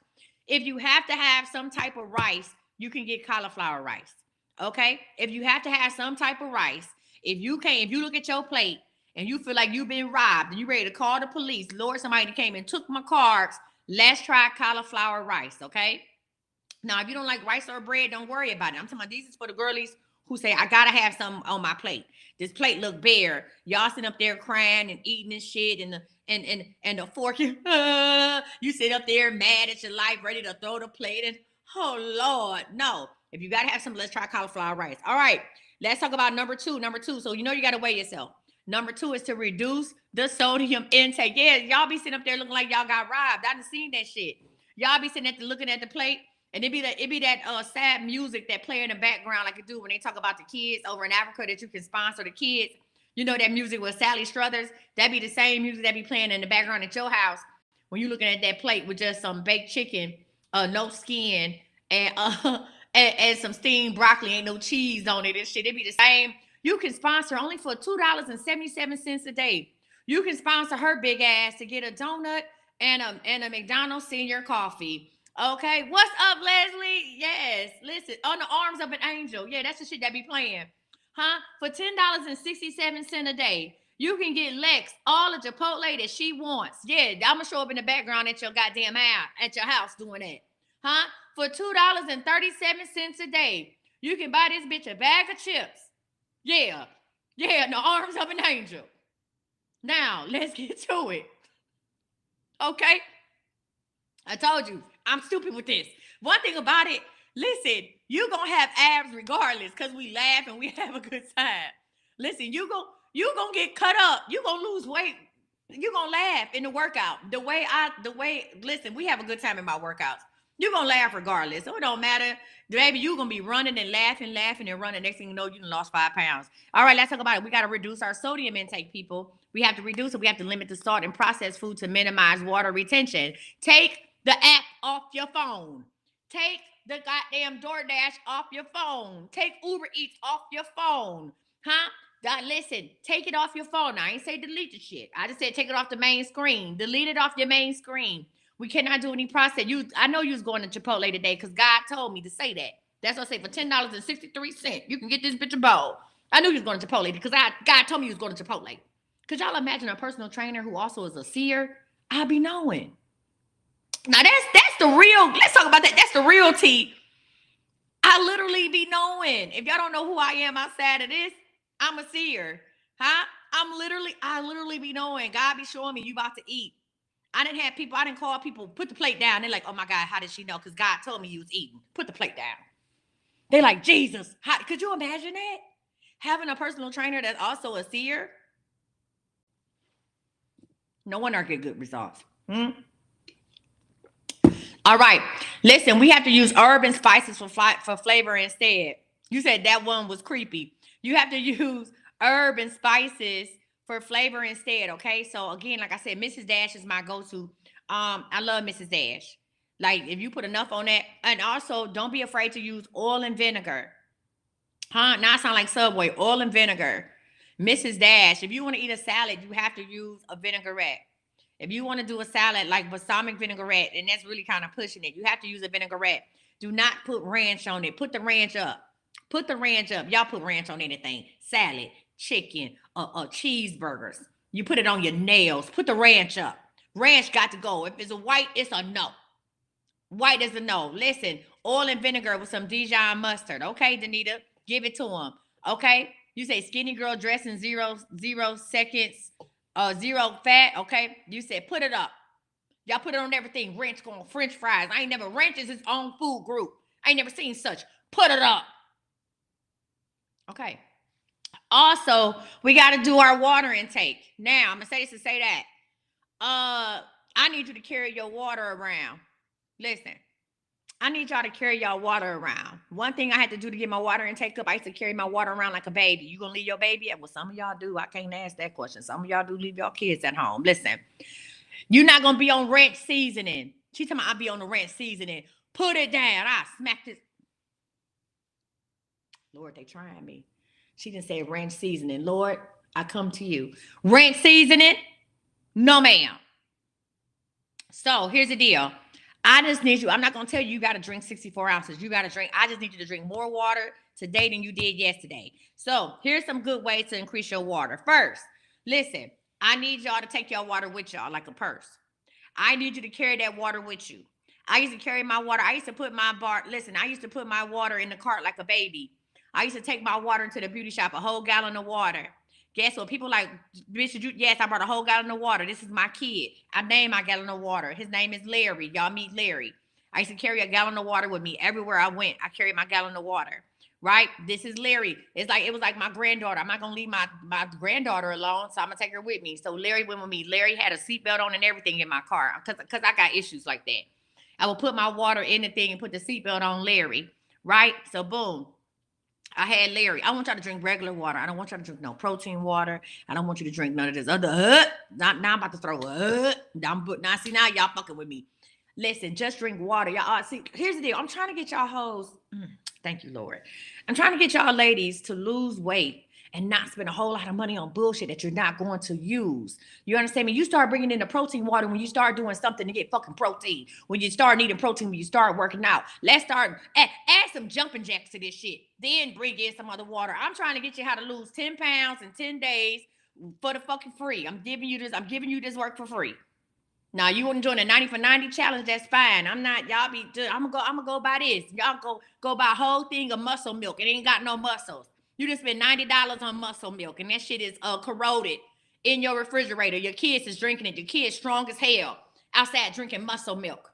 If you have to have some type of rice, you can get cauliflower rice, okay? If you have to have some type of rice, if you look at your plate and you feel like you've been robbed and you're ready to call the police, Lord, somebody came and took my carbs, let's try cauliflower rice, okay? Now, if you don't like rice or bread, don't worry about it. I'm talking about these is for the girlies who say, I gotta have some on my plate. This plate look bare. Y'all sitting up there crying and eating this shit and the fork. You sit up there mad at your life, ready to throw the plate and oh Lord. No. If you gotta have some, let's try cauliflower rice. All right. Let's talk about number two. Number two. So you know you gotta weigh yourself. Number two is to reduce the sodium intake. Yeah, y'all be sitting up there looking like y'all got robbed. I done seen that shit. Y'all be sitting looking at the plate. And it be that sad music that play in the background like it do when they talk about the kids over in Africa that you can sponsor the kids. You know that music with Sally Struthers? That be the same music that be playing in the background at your house when you looking at that plate with just some baked chicken, no skin, and and some steamed broccoli, ain't no cheese on it and shit. It be the same. You can sponsor only for $2.77 a day. You can sponsor her big ass to get a donut and a McDonald's senior coffee. Okay, what's up, Leslie? Yes, listen, on the arms of an angel. Yeah, that's the shit that be playing. Huh? For $10.67 a day, you can get Lex all the Chipotle that she wants. Yeah, I'm gonna show up in the background at your goddamn house, at your house doing that. Huh? For $2.37 a day, you can buy this bitch a bag of chips. Yeah, in the arms of an angel. Now, let's get to it. Okay? I told you, I'm stupid with this. One thing about it, listen, you're going to have abs regardless because we laugh and we have a good time. Listen, you're going to get cut up. You're going to lose weight. You're going to laugh in the workout. Listen, we have a good time in my workouts. You're going to laugh regardless. So it don't matter. Baby, you're going to be running and laughing and running. Next thing you know, you lost 5 pounds. All right, let's talk about it. We got to reduce our sodium intake, people. We have to reduce it. We have to limit the salt and processed food to minimize water retention. Take the app off your phone. Take the goddamn DoorDash off your phone. Take Uber Eats off your phone. Huh? Listen, take it off your phone. I ain't say delete the shit. I just said take it off the main screen. Delete it off your main screen. We cannot do any process. I know you was going to Chipotle today because God told me to say that. That's what I say. For $10.63, you can get this bitch a bowl. I knew you was going to Chipotle because God told me you was going to Chipotle. Could y'all imagine a personal trainer who also is a seer? I be knowing. Now that's the real, let's talk about that. That's the real tea. I literally be knowing. If y'all don't know who I am outside of this, I'm a seer. Huh? I literally be knowing. God be showing me you about to eat. I didn't call people, put the plate down. They're like, oh my God, how did she know? Because God told me you was eating. Put the plate down. They're like, Jesus, could you imagine that? Having a personal trainer that's also a seer? No wonder I get good results. All right. Listen, we have to use herb and spices for flavor instead. You said that one was creepy. You have to use herb and spices for flavor instead, okay? So again, like I said, Mrs. Dash is my go-to. I love Mrs. Dash. Like if you put enough on that, and also don't be afraid to use oil and vinegar. Huh? Now I sound like Subway. Oil and vinegar. Mrs. Dash. If you want to eat a salad, you have to use a vinaigrette. If you want to do a salad like balsamic vinaigrette, and that's really kind of pushing it, you have to use a vinaigrette. Do not put ranch on it. Put the ranch up. Put the ranch up. Y'all put ranch on anything. Salad, chicken, cheeseburgers. You put it on your nails. Put the ranch up. Ranch got to go. If it's a white, it's a no. White is a no. Listen, oil and vinegar with some Dijon mustard. Okay, Danita, give it to them. Okay, you say skinny girl dressing 0 seconds, zero fat. Okay, you said put it up. Y'all put it on everything. Ranch going French fries. I ain't never. Ranch is its own food group. I ain't never seen such. Put it up. Okay. Also, we got to do our water intake. Now, I'm gonna say this to say that. I need you to carry your water around. Listen, I need y'all to carry y'all water around. One thing I had to do to get my water intake up, I used to carry my water around like a baby. You gonna leave your baby at? Well, some of y'all do. I can't ask that question. Some of y'all do leave your kids at home. Listen, you're not gonna be on ranch seasoning. She talking about I be on the ranch seasoning. Put it down. I smacked it. Lord, they trying me. She didn't say ranch seasoning. Lord, I come to you. Ranch seasoning? No, ma'am. So here's the deal. I just need you. I'm not going to tell you got to drink 64 ounces. You got to drink. I just need you to drink more water today than you did yesterday. So here's some good ways to increase your water. First, listen, I need y'all to take your water with y'all like a purse. I need you to carry that water with you. I used to carry my water. I used to put my listen, I used to put my water in the cart like a baby. I used to take my water to the beauty shop, a whole gallon of water. Guess what? People like, bitch, yes, I brought a whole gallon of water. This is my kid. I named my gallon of water. His name is Larry. Y'all meet Larry. I used to carry a gallon of water with me everywhere I went. I carried my gallon of water, right? This is Larry. It was like my granddaughter. I'm not going to leave my granddaughter alone, so I'm going to take her with me. So Larry went with me. Larry had a seatbelt on and everything in my car because I got issues like that. I would put my water in the thing and put the seatbelt on Larry, right? So boom. I had Larry. I want y'all to drink regular water. I don't want y'all to drink no protein water. I don't want you to drink none of this other. Now I'm about to throw now see, now y'all fucking with me. Listen, just drink water. Y'all see, here's the deal. I'm trying to get y'all hoes. Thank you, Lord. I'm trying to get y'all ladies to lose weight and not spend a whole lot of money on bullshit that you're not going to use. You understand me? You start bringing in the protein water when you start doing something to get fucking protein. When you start needing protein, when you start working out. Let's start, add some jumping jacks to this shit. Then bring in some other water. I'm trying to get you how to lose 10 pounds in 10 days for the fucking free. I'm giving you this work for free. Now you want to join the 90 for 90 challenge? That's fine. I'm not. Y'all be. I'm gonna go buy this. Y'all go buy a whole thing of muscle milk. It ain't got no muscles. You just spend $90 on muscle milk, and that shit is corroded in your refrigerator. Your kids is drinking it. Your kids strong as hell outside drinking muscle milk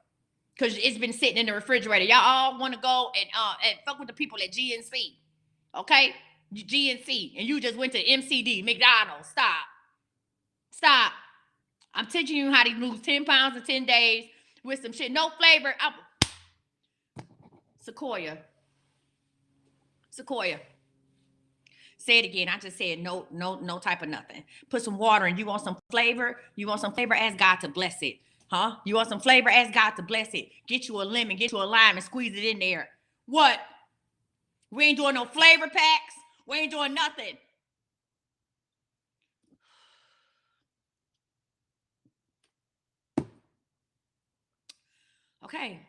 because it's been sitting in the refrigerator. Y'all all want to go and fuck with the people at GNC, okay? GNC, and you just went to MCD, McDonald's. Stop. I'm teaching you how to lose 10 pounds in 10 days with some shit. No flavor. Sequoia. Say it again. I just said no type of nothing. Put some water and you want some flavor? You want some flavor? Ask God to bless it. Huh? You want some flavor? Ask God to bless it. Get you a lemon, get you a lime and squeeze it in there. What? We ain't doing no flavor packs. We ain't doing nothing. Okay.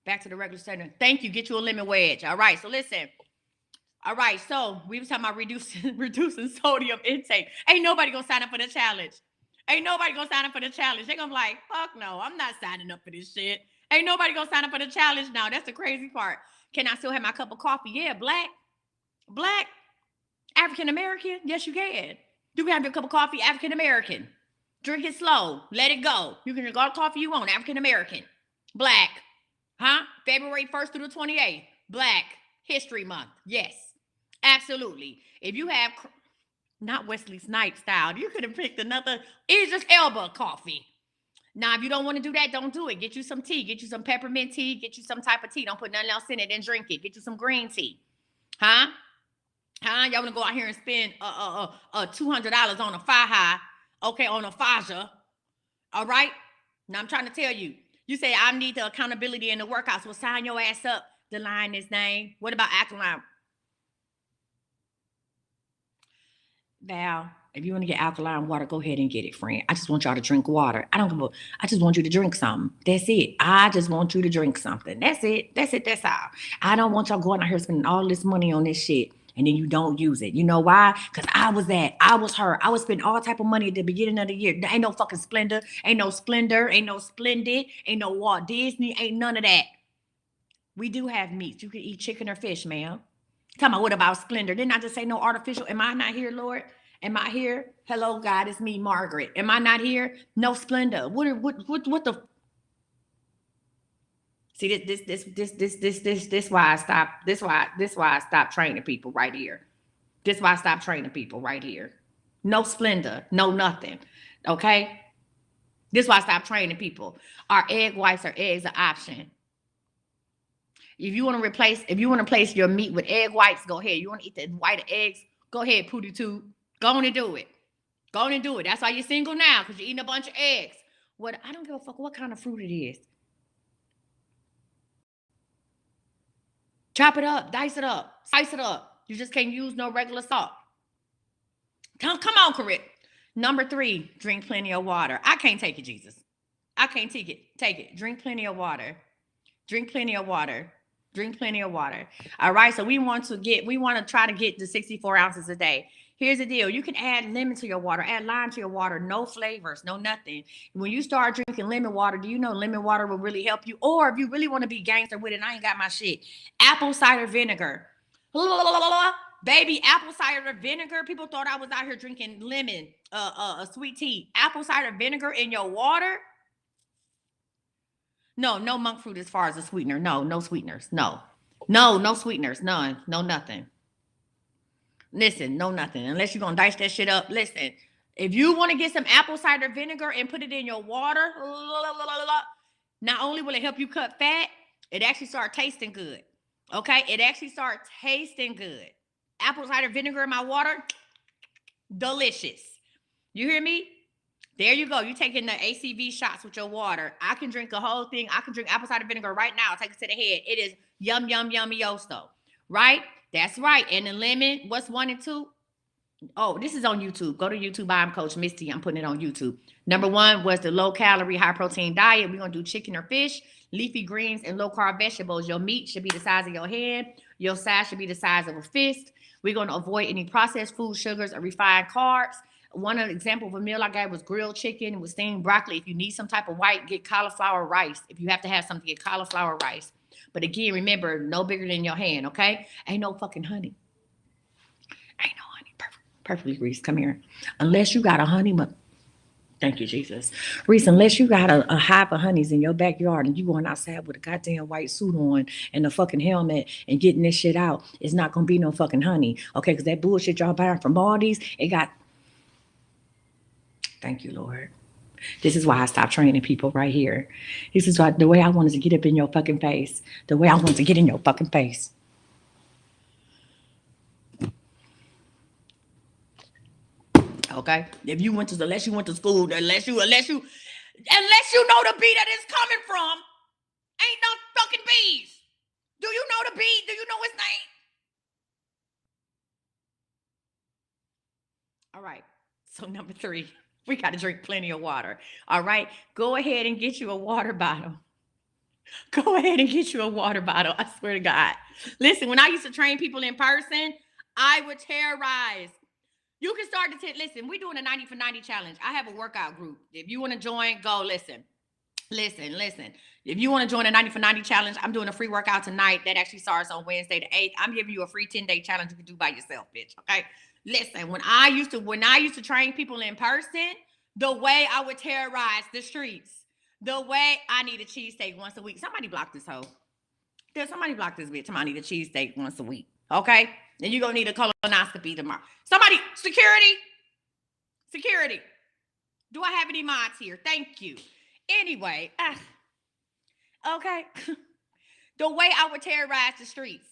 Back to the regular standard. Thank you. Get you a lemon wedge. All right. So listen. All right, so we was talking about reducing sodium intake. Ain't nobody gonna sign up for the challenge. They're gonna be like, fuck no, I'm not signing up for this shit. Ain't nobody gonna sign up for the challenge now. That's the crazy part. Can I still have my cup of coffee? Yeah, black, African American. Yes, you can. You can have your cup of coffee, African American. Drink it slow. Let it go. You can drink all the coffee you want, African American. Black. Huh? February 1st through the 28th. Black History Month. Yes. Absolutely. If you have not Wesley Snipes style, you could have picked another Idris Elba coffee. Now, if you don't want to do that, don't do it. Get you some tea. Get you some peppermint tea. Get you some type of tea. Don't put nothing else in it and drink it. Get you some green tea. Huh? Y'all want to go out here and spend $200 on a Faja? Okay, on a Faja. All right? Now I'm trying to tell you. You say I need the accountability in the workouts. Well, sign your ass up. The lioness name. What about alkaline? Val, if you want to get alkaline water, go ahead and get it, friend. I just want y'all to drink water. I don't give a. I just want you to drink something. That's it. I just want you to drink something. That's it. That's it. That's all. I don't want y'all going out here spending all this money on this shit and then you don't use it. You know why? Because I was that. I was her. I was spending all type of money at the beginning of the year. There ain't no fucking Splendor. Ain't no Splendor. Ain't no Splendid. Ain't no Walt Disney. Ain't none of that. We do have meats. You can eat chicken or fish, ma'am. Talking about what about Splendor? Didn't I just say no artificial? Am I not here, Lord? Am I here? Hello, God, it's me, Margaret. Am I not here? No Splendor. What the? See this why I stopped. This why I stopped training people right here. This why I stopped training people right here. No Splendor, no nothing. Okay. This why I stopped training people. Our egg whites or eggs an option. If you want to replace your meat with egg whites, go ahead. You want to eat the white eggs? Go ahead, Pootie Too. Go on and do it. Go on and do it. That's why you're single now, because you're eating a bunch of eggs. What? I don't give a fuck what kind of fruit it is. Chop it up, dice it up, slice it up. You just can't use no regular salt. Come on, Corinne. Number 3, drink plenty of water. I can't take it, Jesus. I can't take it. Take it. Drink plenty of water. Drink plenty of water. Drink plenty of water. All right. So we want to try to get to 64 ounces a day. Here's the deal. You can add lemon to your water, add lime to your water, no flavors, no nothing. When you start drinking lemon water, do you know lemon water will really help you? Or if you really want to be gangster with it, I ain't got my shit. Apple cider vinegar. Baby, apple cider vinegar. People thought I was out here drinking lemon, sweet tea. Apple cider vinegar in your water. No monk fruit as far as a sweetener. No sweeteners. No sweeteners. None. No nothing. Listen, no nothing. Unless you're going to dice that shit up. Listen, if you want to get some apple cider vinegar and put it in your water, not only will it help you cut fat, it actually start tasting good. Okay? It actually starts tasting good. Apple cider vinegar in my water, delicious. You hear me? There you go. You taking the ACV shots with your water. I can drink a whole thing. I can drink apple cider vinegar right now. Take it to the head. It is yum, yosto. Right? That's right. And the lemon, what's 1 and 2? Oh, this is on YouTube. Go to YouTube. I'm Coach Misty. I'm putting it on YouTube. Number 1 was the low calorie, high protein diet. We're going to do chicken or fish, leafy greens, and low carb vegetables. Your meat should be the size of your hand. Your size should be the size of a fist. We're going to avoid any processed food, sugars, or refined carbs. One example of a meal I got was grilled chicken with steamed broccoli. If you need some type of white, get cauliflower rice. If you have to have something, get cauliflower rice. But again, remember, no bigger than your hand, okay? Ain't no fucking honey. Ain't no honey. Perfectly, Reese, come here. Unless you got a honey, thank you, Jesus. Reese, unless you got a hive of honeys in your backyard and you going outside with a goddamn white suit on and a fucking helmet and getting this shit out, it's not going to be no fucking honey, okay? Because that bullshit y'all buying from Aldi's, it got... Thank you, Lord. This is why I stopped training people right here. This is why the way I wanted to get up in your fucking face. The way I wanted to get in your fucking face. Okay? Unless you went to school, unless you know the bee that it's coming from, ain't no fucking bees. Do you know the bee? Do you know his name? All right. So number 3. We got to drink plenty of water. All right. Go ahead and get you a water bottle. Go ahead and get you a water bottle. I swear to God. Listen, when I used to train people in person, I would terrorize. You can start to listen, we're doing a 90 for 90 challenge. I have a workout group. If you want to join, go listen. If you want to join a 90 for 90 challenge, I'm doing a free workout tonight. That actually starts on Wednesday the 8th. I'm giving you a free 10-day challenge you can do by yourself, bitch. Okay. Listen, when I used to train people in person, the way I would terrorize the streets, the way I need a cheesesteak once a week. Somebody block this hoe. Somebody block this bitch. I need a cheesesteak once a week. Okay? And you're going to need a colonoscopy tomorrow. Somebody, security. Do I have any mods here? Thank you. Anyway, okay. The way I would terrorize the streets,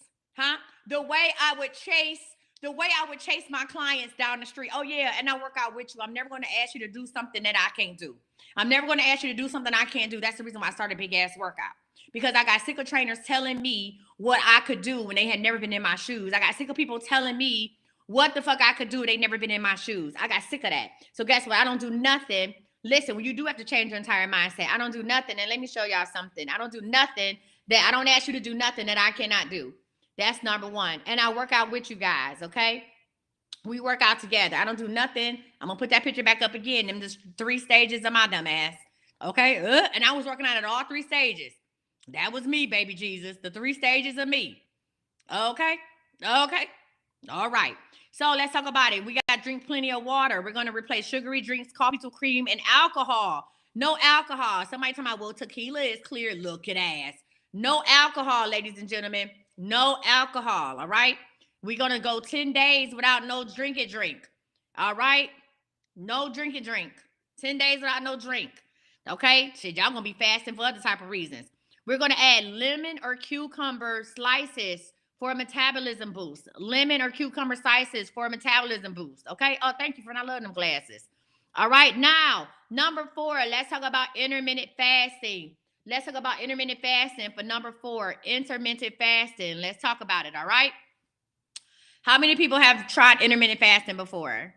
the way I would chase The way I would chase my clients down the street. Oh, yeah, and I work out with you. I'm never going to ask you to do something that I can't do. I'm never going to ask you to do something I can't do. That's the reason why I started Big Ass Workout. Because I got sick of trainers telling me what I could do when they had never been in my shoes. I got sick of people telling me what the fuck I could do. They never been in my shoes. I got sick of that. So guess what? I don't do nothing. Listen, when you do have to change your entire mindset, I don't do nothing. And let me show y'all something. I don't do nothing that I don't ask you to do nothing that I cannot do. That's number one. And I work out with you guys, okay? We work out together. I don't do nothing. I'm going to put that picture back up again. Them just 3 stages of my dumb ass. Okay? And I was working out at all 3 stages. That was me, baby Jesus. The 3 stages of me. Okay? Okay. All right. So let's talk about it. We got to drink plenty of water. We're going to replace sugary drinks, coffee to cream, and alcohol. No alcohol. Somebody talking about, well, tequila is clear. Look at ass. No alcohol, ladies and gentlemen. No alcohol. All right? We're going to go 10 days without no drink. All right? No drink. 10 days without no drink. Okay? Shit, y'all going to be fasting for other type of reasons. We're going to add lemon or cucumber slices for a metabolism boost. Lemon or cucumber slices for a metabolism boost. Okay? Oh, thank you for not loving them glasses. All right? Now, number 4, let's talk about intermittent fasting. Let's talk about intermittent fasting for number 4, intermittent fasting. Let's talk about it, all right? How many people have tried intermittent fasting before?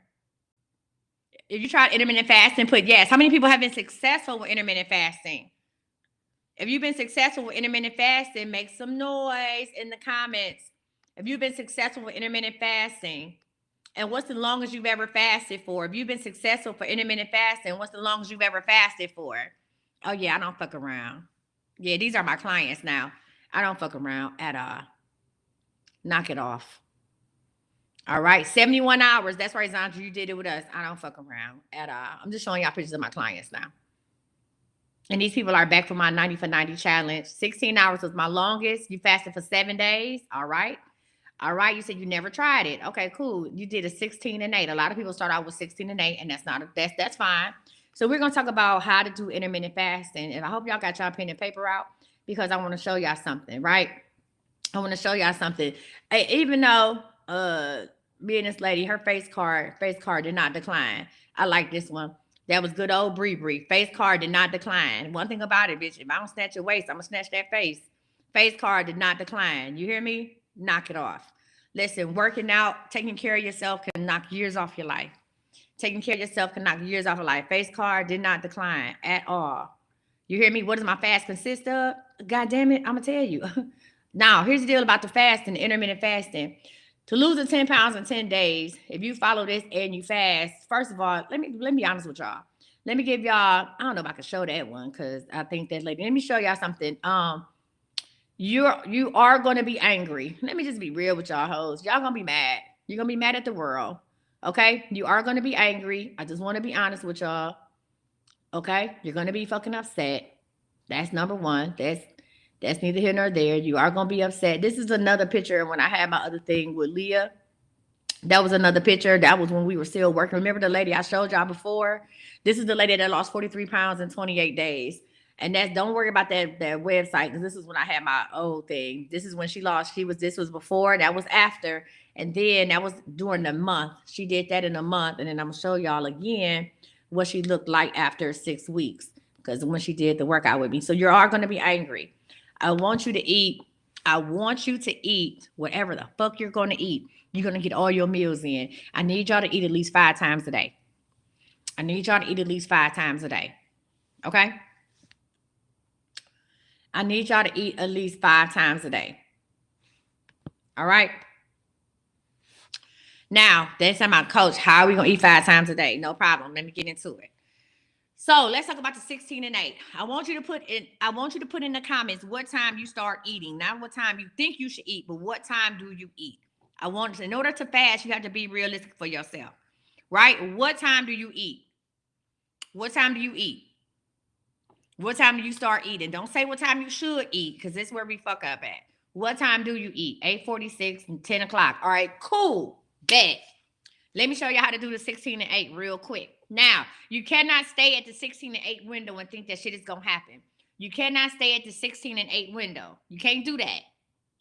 If you tried intermittent fasting, put yes. How many people have been successful with intermittent fasting? If you've been successful with intermittent fasting, make some noise in the comments. If you've been successful with intermittent fasting, and what's the longest you've ever fasted for? If you've been successful for intermittent fasting, what's the longest you've ever fasted for? Oh, yeah, I don't fuck around. Yeah, these are my clients now. I don't fuck around at all. Knock it off. All right, 71 hours. That's right, Zandra. You did it with us. I don't fuck around at all. I'm just showing y'all pictures of my clients now. And these people are back from my 90 for 90 challenge. 16 hours was my longest. You fasted for 7 days. All right. All right. You said you never tried it. Okay, cool. You did a 16 and 8. A lot of people start out with 16 and 8, and that's fine. So we're going to talk about how to do intermittent fasting. And I hope y'all got y'all pen and paper out because I want to show y'all something, right? I want to show y'all something. Even though me and this lady, her face card did not decline. I like this one. That was good old Bree. Face card did not decline. One thing about it, bitch, if I don't snatch your waist, I'm going to snatch that face. Face card did not decline. You hear me? Knock it off. Listen, working out, taking care of yourself can knock years off your life. Taking care of yourself can knock years off your life. Face card did not decline at all. You hear me? What does my fast consist of? God damn it, I'm going to tell you. Now, here's the deal about the fasting, the intermittent fasting. To lose the 10 pounds in 10 days, if you follow this and you fast, first of all, let me be honest with y'all. Let me give y'all, I don't know if I can show that one because I think that lady, let me show y'all something. You are going to be angry. Let me just be real with y'all hoes. Y'all going to be mad. You're going to be mad at the world. Okay? You are going to be angry. I just want to be honest with y'all. Okay? You're going to be fucking upset. That's number one. That's neither here nor there. You are going to be upset. This is another picture when I had my other thing with Leah. That was another picture. That was when we were still working. Remember the lady I showed y'all before? This is the lady that lost 43 pounds in 28 days. And don't worry about that website because this is when I had my old thing. This is when she lost. This was before. That was after. And then that was during the month. She did that in a month. And then I'm going to show y'all again what she looked like after 6 weeks. Because when she did the workout with me. So you are going to be angry. I want you to eat whatever the fuck you're going to eat. You're going to get all your meals in. I need y'all to eat at least 5 times a day. Okay? I need y'all to eat at least 5 times a day. All right? Now, that's my coach. How are we going to eat 5 times a day? No problem. Let me get into it. So let's talk about the 16 and 8. I want you to put in the comments what time you start eating. Not what time you think you should eat, but what time do you eat? In order to fast, you have to be realistic for yourself. Right? What time do you eat? What time do you eat? What time do you start eating? Don't say what time you should eat, because this is where we fuck up at. What time do you eat? 8:46 and 10 o'clock. All right, cool. Bet. Let me show you how to do the 16 and 8 real quick. Now, you cannot stay at the 16 and 8 window and think that shit is going to happen. You cannot stay at the 16 and 8 window. You can't do that.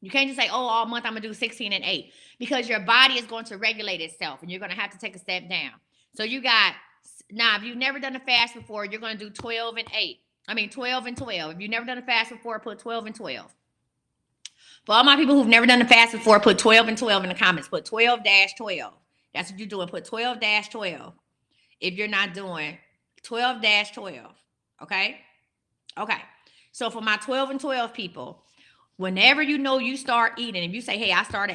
You can't just say, oh, all month I'm going to do 16 and 8, because your body is going to regulate itself and you're going to have to take a step down. So you got, now, if you've never done a fast before, you're going to do 12 and 8. 12 and 12. If you've never done a fast before, put 12 and 12. For all my people who've never done a fast before, put 12 and 12 in the comments. Put 12-12. That's what you're doing. Put 12-12. If you're not doing 12-12. Okay? Okay. So for my 12 and 12 people, whenever you know you start eating, if you say, hey, I start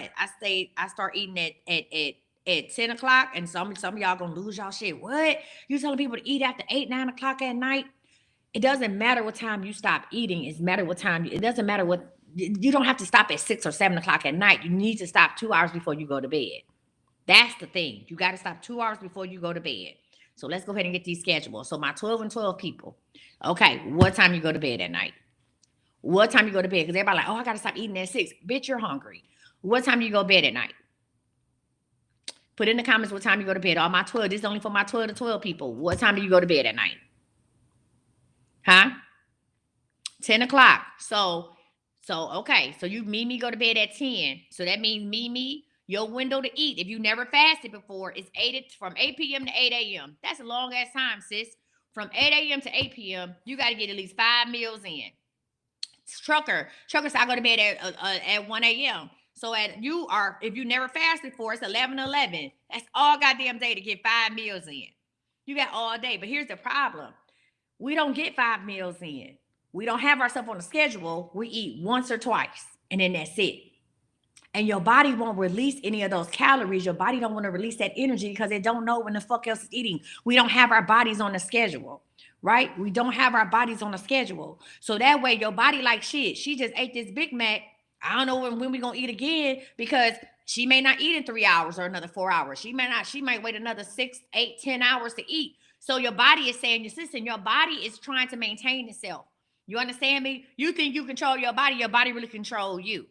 eating at 10 o'clock, and some of y'all gonna lose y'all shit. What? You telling people to eat after 8, 9 o'clock at night? It doesn't matter what time you stop eating. It doesn't matter what, you don't have to stop at 6 or 7 o'clock at night. You need to stop 2 hours before you go to bed. That's the thing. You got to stop 2 hours before you go to bed. So let's go ahead and get these schedules. So my 12 and 12 people. Okay, what time you go to bed at night? What time you go to bed? Because everybody like, oh, I got to stop eating at 6. Bitch, you're hungry. What time do you go to bed at night? Put in the comments what time you go to bed. All my 12. This is only for my 12 to 12 people. What time do you go to bed at night? Huh? 10 o'clock. So okay. So you Mimi go to bed at 10. So that means Mimi, your window to eat, if you never fasted before, is from 8 p.m. to 8 a.m. That's a long ass time, sis. From 8 a.m. to 8 p.m., you got to get at least 5 meals in. Trucker said I go to bed at 1 a.m. So if you never fasted before, it's 11:11. That's all goddamn day to get 5 meals in. You got all day. But here's the problem. We don't get 5 meals in. We don't have ourselves on a schedule. We eat once or twice, and then that's it. And your body won't release any of those calories. Your body don't want to release that energy because they don't know when the fuck else is eating. We don't have our bodies on a schedule, right? We don't have our bodies on a schedule. So that way your body like, shit, she just ate this Big Mac. I don't know when we gonna eat again, because she may not eat in 3 hours or another 4 hours. She might wait another 6, 8, 10 hours to eat. So your body is saying, listen, your body is trying to maintain itself. You understand me? You think you control your body really control you.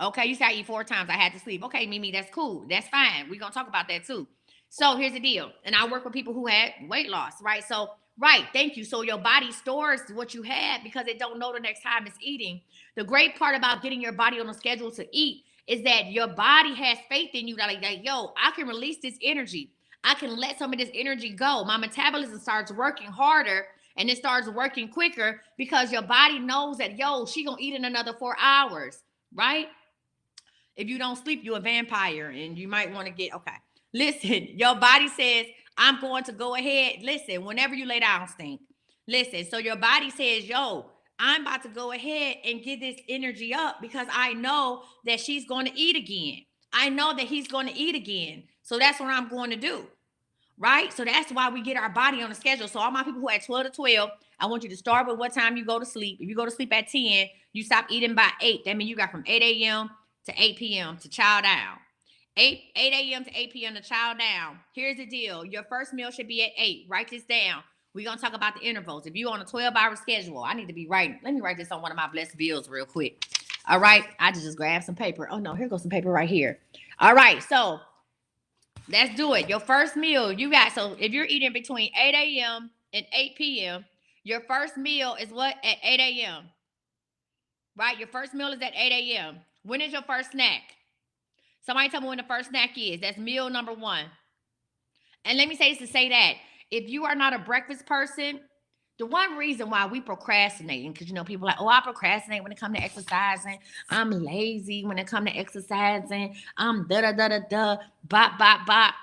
Okay, you say I eat 4 times, I had to sleep. Okay, Mimi, that's cool. That's fine. We're going to talk about that too. So here's the deal. And I work with people who had weight loss, right? So, right, thank you. So your body stores what you had because it don't know the next time it's eating. The great part about getting your body on a schedule to eat is that your body has faith in you. Like, yo, I can release this energy. I can let some of this energy go. My metabolism starts working harder and it starts working quicker because your body knows that, yo, she going to eat in another 4 hours, right? If you don't sleep, you're a vampire and you might want to get, okay. Listen, your body says, I'm going to go ahead. Listen, whenever you lay down, stink. Listen, so your body says, yo, I'm about to go ahead and get this energy up because I know that she's going to eat again. I know that he's going to eat again. So that's what I'm going to do, right? So that's why we get our body on a schedule. So all my people who are at 12 to 12, I want you to start with what time you go to sleep. If you go to sleep at 10, you stop eating by 8. That means you got from 8 a.m. to 8 p.m. to chow down. 8 a.m. to 8 p.m. to chow down. Here's the deal. Your first meal should be at 8. Write this down. We're going to talk about the intervals. If you're on a 12-hour schedule, I need to be writing. Let me write this on one of my blessed bills real quick. All right. I just grab some paper. Oh, no. Here goes some paper right here. All right. So let's do it. Your first meal, so if you're eating between 8 a.m. and 8 p.m., your first meal is what? At 8 a.m. Right? Your first meal is at 8 a.m. When is your first snack? Somebody tell me when the first snack is. That's meal number 1. And let me say this to say that if you are not a breakfast person, the one reason why we procrastinating, because people are like, oh, I procrastinate when it comes to exercising. I'm lazy when it comes to exercising. I'm da-da-da-da-da, bop, bop, bop.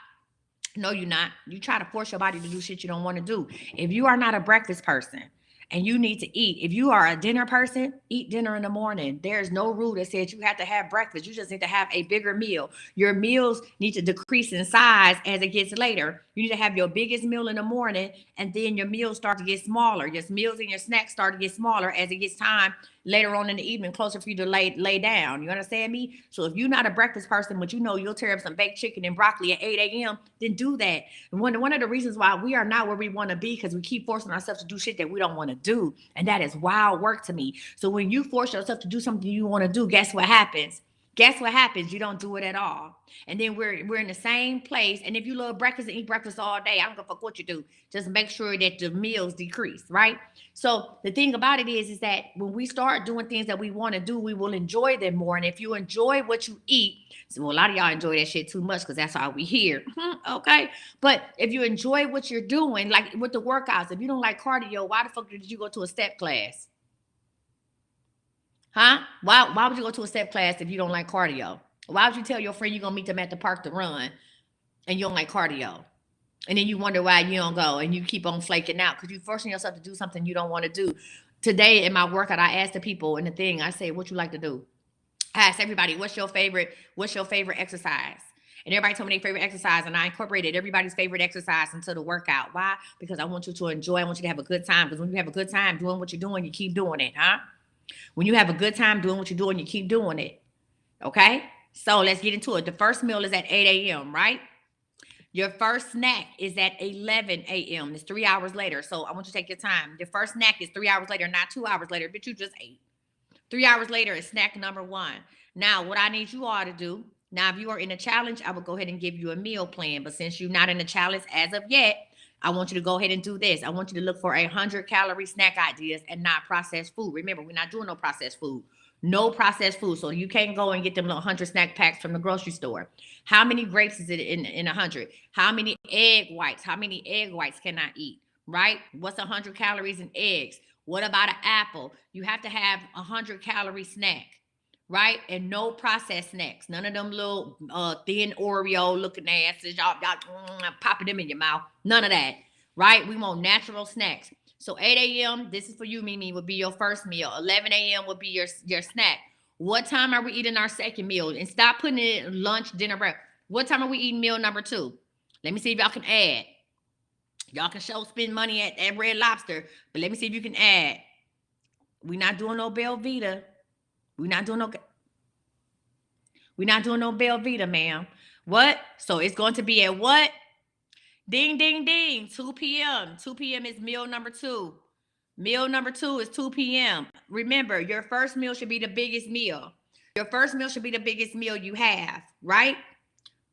No, you're not. You try to force your body to do shit you don't want to do. If you are not a breakfast person, and you need to eat. If you are a dinner person, eat dinner in the morning. There's no rule that says you have to have breakfast. You just need to have a bigger meal. Your meals need to decrease in size as it gets later. You need to have your biggest meal in the morning, and then your meals start to get smaller. Your meals and your snacks start to get smaller as it gets time later on in the evening, closer for you to lay down. You understand me? So if you're not a breakfast person, but you'll tear up some baked chicken and broccoli at 8 a.m., then do that. And one of the reasons why we are not where we want to be, because we keep forcing ourselves to do shit that we don't want to do. And that is wild work to me. So when you force yourself to do something you want to do, guess what happens? Guess what happens? You don't do it at all. And then we're in the same place. And if you love breakfast and eat breakfast all day, I don't give a fuck what you do. Just make sure that the meals decrease, right? So the thing about it is that when we start doing things that we want to do, we will enjoy them more. And if you enjoy what you eat, so well, a lot of y'all enjoy that shit too much because that's all we hear. Okay. But if you enjoy what you're doing, like with the workouts, if you don't like cardio, why the fuck did you go to a step class? Huh? Why would you go to a step class if you don't like cardio? Why would you tell your friend you're gonna meet them at the park to run and you don't like cardio? And then you wonder why you don't go and you keep on flaking out because you're forcing yourself to do something you don't want to do. Today in my workout, I asked the people in the thing, I say, what you like to do? I asked everybody, what's your favorite exercise? And everybody told me their favorite exercise, and I incorporated everybody's favorite exercise into the workout. Why? Because I want you to enjoy, I want you to have a good time. Because when you have a good time doing what you're doing, you keep doing it, huh? When you have a good time doing what you're doing, you keep doing it. Okay? So let's get into it. The first meal is at 8 a.m., right? Your first snack is at 11 a.m. It's 3 hours later. So I want you to take your time. Your first snack is 3 hours later, not 2 hours later, but you just ate. 3 hours later is snack number one. Now, what I need you all to do, now, if you are in a challenge, I will go ahead and give you a meal plan. But since you're not in a challenge as of yet, I want you to go ahead and do this. I want you to look for 100-calorie snack ideas and not processed food. Remember, we're not doing no processed food. No processed food. So you can't go and get them little 100 snack packs from the grocery store. How many grapes is it in 100? How many egg whites? How many egg whites can I eat? Right? What's 100 calories in eggs? What about an apple? You have to have 100-calorie snack, right? And no processed snacks. None of them little thin Oreo looking asses. Y'all popping them in your mouth. None of that, right? We want natural snacks. So 8 a.m., this is for you, Mimi, would be your first meal. 11 a.m. would be your snack. What time are we eating our second meal? And stop putting it in lunch, dinner, breakfast. What time are we eating meal number two? Let me see if y'all can add. Y'all can spend money at Red Lobster, but let me see if you can add. We're not doing no Belvita. We're not doing no Belvita, ma'am. What? So it's going to be at what? Ding, ding, ding. 2 p.m. 2 p.m. is meal number two. Meal number two is 2 p.m. Remember, your first meal should be the biggest meal. Your first meal should be the biggest meal you have, right?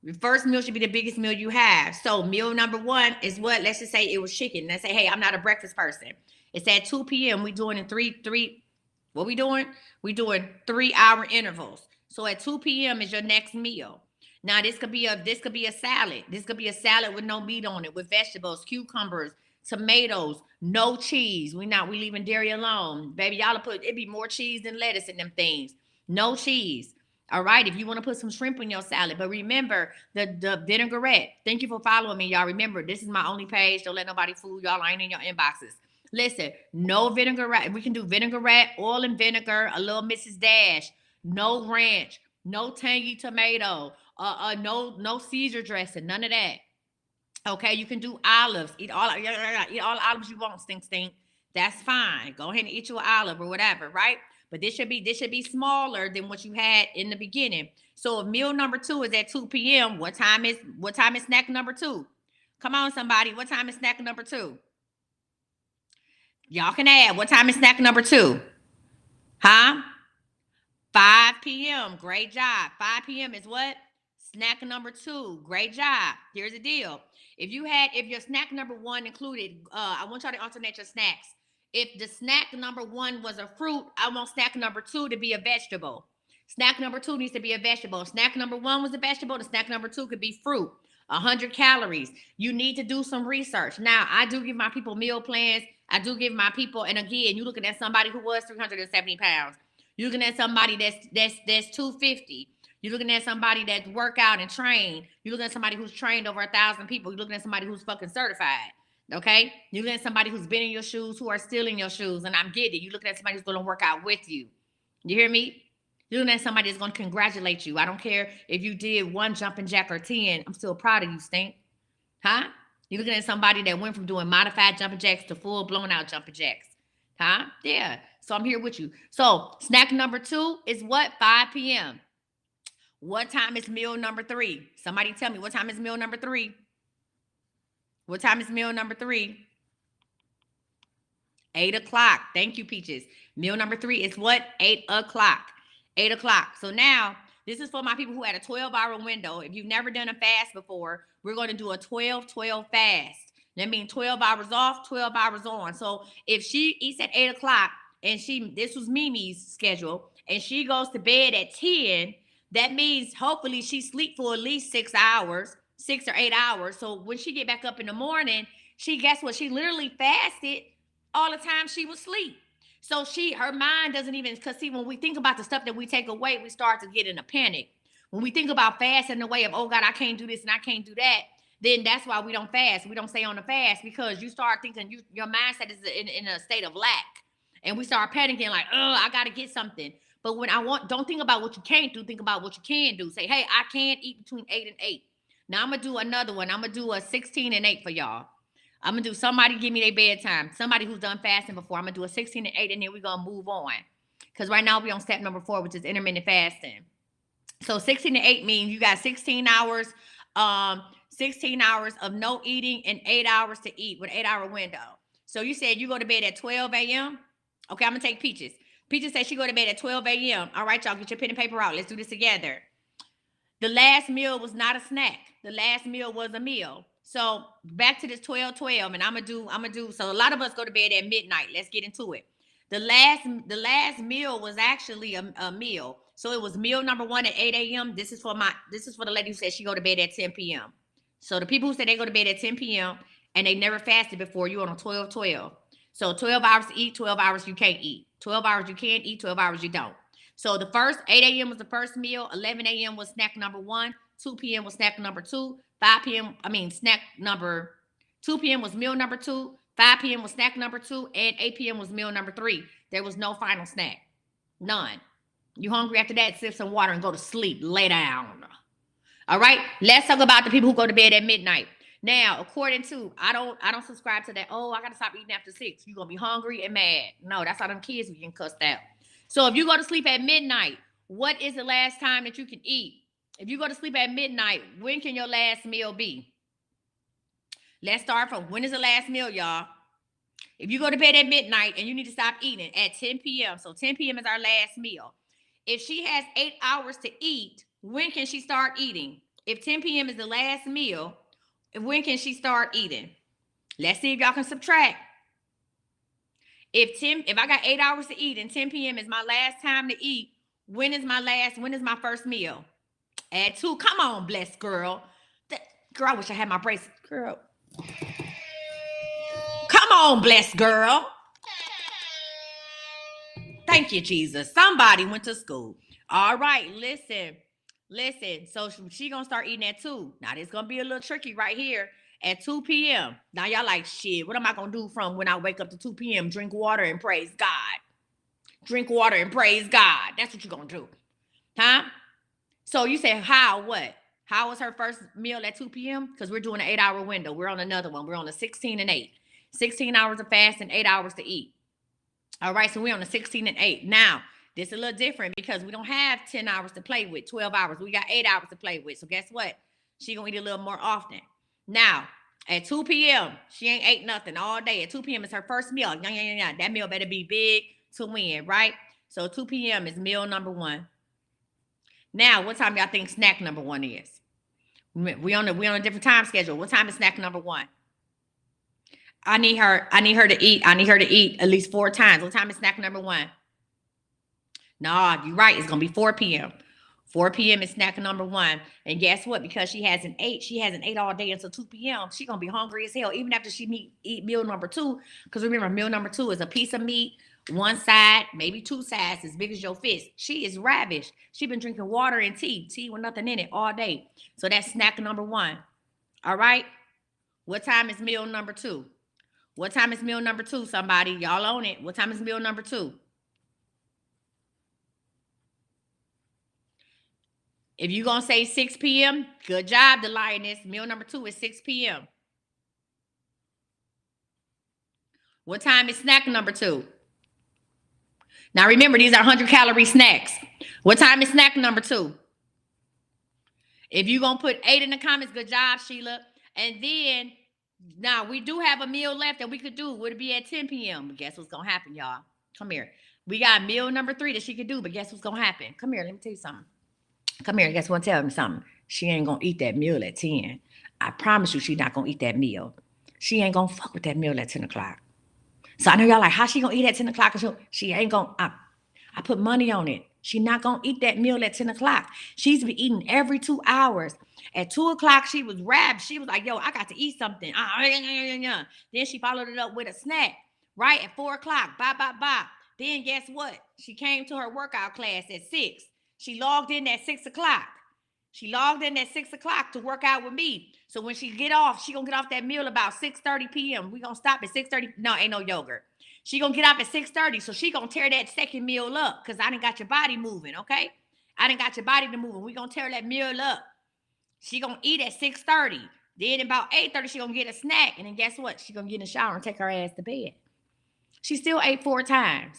Your first meal should be the biggest meal you have. So meal number one is what? Let's just say it was chicken. Let's say, hey, I'm not a breakfast person. It's at 2 p.m. We doing in three. What we doing? We doing 3-hour intervals. So at 2 p.m. is your next meal. Now this could be a salad. This could be a salad with no meat on it, with vegetables, cucumbers, tomatoes, no cheese. We leaving dairy alone. Baby, y'all put it be more cheese than lettuce in them things. No cheese. All right. If you want to put some shrimp in your salad, but remember the vinaigrette. Thank you for following me, y'all. Remember, this is my only page. Don't let nobody fool y'all. I ain't in your inboxes. Listen, no vinaigrette. We can do vinaigrette, oil and vinegar, a little Mrs. Dash, no ranch, no tangy tomato, no Caesar dressing, none of that. Okay, you can do olives. Eat all olives you want, stink. That's fine. Go ahead and eat your olive or whatever, right? But this should be smaller than what you had in the beginning. So if meal number two is at 2 p.m., what time is snack number two? Come on, somebody. What time is snack number two? Y'all can add. What time is snack number two? Huh? 5 p.m. Great job. 5 p.m. is what? Snack number two. Great job. Here's the deal. If your snack number one included, I want y'all to alternate your snacks. If the snack number one was a fruit, I want snack number two to be a vegetable. Snack number two needs to be a vegetable. Snack number one was a vegetable. The snack number two could be fruit. 100 calories. You need to do some research. Now, I do give my people meal plans. I do give my people, and again, you're looking at somebody who was 370 pounds. You're looking at somebody that's 250. You're looking at somebody that work out and train. You're looking at somebody who's trained over 1,000 people. You're looking at somebody who's fucking certified. Okay? You're looking at somebody who's been in your shoes, who are still in your shoes, and I'm getting it. You're looking at somebody who's going to work out with you. You hear me? You're looking at somebody that's going to congratulate you. I don't care if you did 1 jumping jack or 10. I'm still proud of you, Stink. Huh? You're looking at somebody that went from doing modified jumping jacks to full blown out jumping jacks. Huh? Yeah. So I'm here with you. So snack number two is what? 5 p.m. What time is meal number three? Somebody tell me, what time is meal number three? What time is meal number three? 8 o'clock. Thank you, Peaches. Meal number three is what? 8 o'clock. 8 o'clock. So now This is for my people who had a 12-hour window. If you've never done a fast before, we're going to do a 12-12 fast. That means 12 hours off, 12 hours on. So if she eats at 8 o'clock and this was Mimi's schedule, and she goes to bed at 10, that means hopefully she sleep for at least 6 hours, 6 or 8 hours. So when she get back up in the morning, guess what? She literally fasted all the time she was asleep. So her mind doesn't even, because see, when we think about the stuff that we take away, we start to get in a panic. When we think about fasting in the way of, oh God, I can't do this and I can't do that, then that's why we don't fast. We don't stay on the fast, because you start thinking your mindset is in a state of lack. And we start panicking like, oh, I got to get something. But don't think about what you can't do. Think about what you can do. Say, hey, I can't eat between 8 and 8. Now I'm going to do another one. I'm going to do a 16 and 8 for y'all. I'm going to do somebody give me their bedtime. Somebody who's done fasting before. I'm going to do a 16 and 8, and then we're going to move on. Because right now we're on step number 4, which is intermittent fasting. So 16 and 8 means you got 16 hours, 16 hours of no eating and 8 hours to eat with an 8-hour window. So you said you go to bed at 12 a.m.? Okay, I'm going to take Peaches. Peaches said she go to bed at 12 a.m. All right, y'all, get your pen and paper out. Let's do this together. The last meal was not a snack. The last meal was a meal. So back to this 12-12, and I'm gonna do. So a lot of us go to bed at midnight. Let's get into it. The last meal was actually a meal. So it was meal number 1 at 8 a.m. This is for the lady who said she go to bed at 10 p.m. So the people who said they go to bed at 10 p.m. and they never fasted before, you on a 12-12. So 12 hours to eat, 12 hours you can't eat. 12 hours you can eat, 12 hours you don't. So the first 8 a.m. was the first meal. 11 a.m. was snack number 1. 2 p.m. was snack number 2. 5 p.m. snack number 2 p.m. was meal number 2. 5 p.m. was snack number 2. And 8 p.m. was meal number 3. There was no final snack. None. You hungry after that? Sip some water and go to sleep. Lay down. All right. Let's talk about the people who go to bed at midnight. Now, according to, I don't subscribe to that. Oh, I got to stop eating after 6. You're going to be hungry and mad. No, that's how them kids we can cuss out. So if you go to sleep at midnight, what is the last time that you can eat? If you go to sleep at midnight, when can your last meal be? Let's start from when is the last meal, y'all? If you go to bed at midnight and you need to stop eating at 10 p.m., so 10 p.m. is our last meal. If she has 8 hours to eat, when can she start eating? If 10 p.m. is the last meal, when can she start eating? Let's see if y'all can subtract. If I got 8 hours to eat and 10 p.m. is my last time to eat, when is my first meal? At 2. Come on, blessed girl. Girl, I wish I had my bracelet. Girl. Come on, blessed girl. Thank you, Jesus. Somebody went to school. All right, listen. So she gonna start eating at 2. Now, this gonna be a little tricky right here. At 2 p.m. Now, y'all like, shit, what am I gonna do from when I wake up to 2 p.m.? Drink water and praise God. Drink water and praise God. That's what you're gonna do. Huh? So you say, what? How was her first meal at 2 p.m.? Because we're doing an 8-hour window. We're on another one. We're on a 16 and 8. 16 hours of fast and 8 hours to eat. All right, so we're on a 16 and 8. Now, this is a little different because we don't have 10 hours to play with, 12 hours. We got 8 hours to play with. So guess what? She gonna eat a little more often. Now, at 2 p.m., she ain't ate nothing all day. At 2 p.m. is her first meal. That meal better be big to win, right? So 2 p.m. is meal number 1. Now, what time y'all think snack number 1 is? We on a different time schedule. What time is snack number 1? I need her to eat at least 4 times. What time is snack number 1? No, you're right. It's gonna be 4 p.m. 4 p.m. is snack number 1. And guess what? Because she hasn't ate all day until 2 p.m. She's gonna be hungry as hell, even after she eat meal number 2. Because remember, meal number 2 is a piece of meat, 1 side, maybe 2 sides as big as your fist. She is ravished. She been drinking water and tea with nothing in it all day. So that's snack number 1. All right. What time is meal number 2? What time is meal number 2? Somebody, y'all own it. What time is meal number 2? If you're going to say 6 p.m., good job, the lioness. Meal number 2 is 6 p.m. What time is snack number 2? Now, remember, these are 100-calorie snacks. What time is snack number 2? If you're going to put 8 in the comments, good job, Sheila. And then, now, we do have a meal left that we could do. Would it be at 10 p.m.? But guess what's going to happen, y'all? Come here. We got meal number 3 that she could do, but guess what's going to happen? Come here, let me tell you something. Come here. Guess what? Tell me something. She ain't gonna eat that meal at 10. I promise you, she's not gonna eat that meal. She ain't gonna fuck with that meal at 10 o'clock. So I know y'all like, how she gonna eat at 10 o'clock? She ain't gonna, I put money on it. She not gonna eat that meal at 10 o'clock. She's been eating every 2 hours. At 2 o'clock, she was rapt. She was like, yo, I got to eat something. Then she followed it up with a snack, right? At 4 o'clock, bye, bye, bye. Then guess what? She came to her workout class at 6. She logged in at 6 o'clock. She logged in at 6 o'clock to work out with me. So when she get off, she gonna get off that meal about 6:30 p.m. We gonna stop at 6:30. No, ain't no yogurt. She gonna get off at 6:30. So she gonna tear that second meal up because I done got your body moving, okay? I done got your body to moving. We gonna tear that meal up. She gonna eat at 6:30. Then about 8:30, she gonna get a snack. And then guess what? She gonna get in the shower and take her ass to bed. She still ate 4 times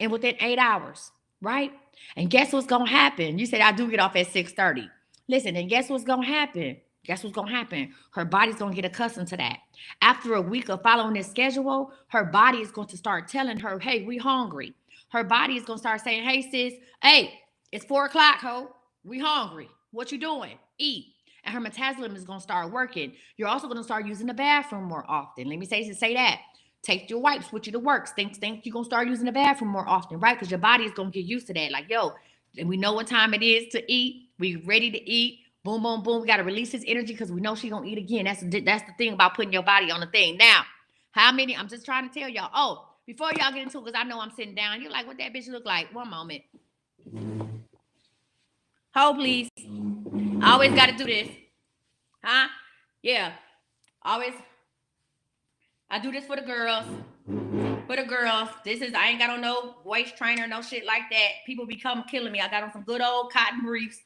and within 8 hours, right? And guess what's gonna happen? You said I do get off at 6:30. Listen, and guess what's gonna happen? Guess what's gonna happen? Her body's gonna get accustomed to that. After a week of following this schedule, her body is going to start telling her, hey, we hungry. Her body is gonna start saying, hey, sis, hey, it's 4 o'clock, ho. We hungry. What you doing? Eat. And her metabolism is gonna start working. You're also gonna start using the bathroom more often. Let me say that. Take your wipes with you to work. Think you're gonna start using the bathroom more often, right? Because your body is gonna get used to that. Like, yo, and we know what time it is to eat. We ready to eat. Boom, boom, boom. We gotta release this energy because we know she's gonna eat again. That's the thing about putting your body on the thing. Now, how many? I'm just trying to tell y'all. Oh, before y'all get into it, because I know I'm sitting down. You're like, what that bitch look like? One moment. Hold, please. I always gotta do this. Huh? Yeah. Always. I do this for the girls. For the girls. I ain't got on no waist trainer, no shit like that. People become killing me. I got on some good old cotton briefs.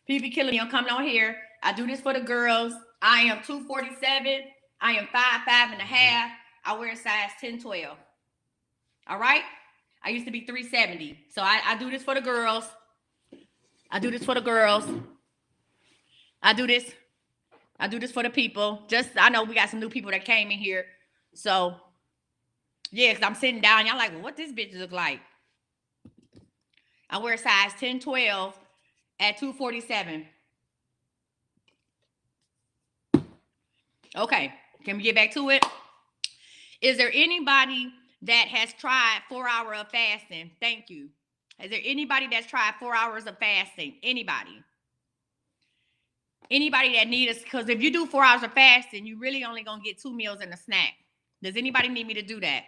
People be killing me. I'm coming on here. I do this for the girls. I am 247. I am 5'5.5". I wear a size 10, 12. All right? I used to be 370. So I do this for the girls. I do this for the girls. I do this for the people. I know we got some new people that came in here. So, yeah, because I'm sitting down. Y'all like, well, what this bitch look like? I wear a size 10, 12 at 247. Okay, can we get back to it? Is there anybody that has tried 4 hours of fasting? Thank you. Is there anybody that's tried 4 hours of fasting? Anybody? Anybody that needs us? Because if you do 4 hours of fasting, you really only going to get 2 meals and a snack. Does anybody need me to do that?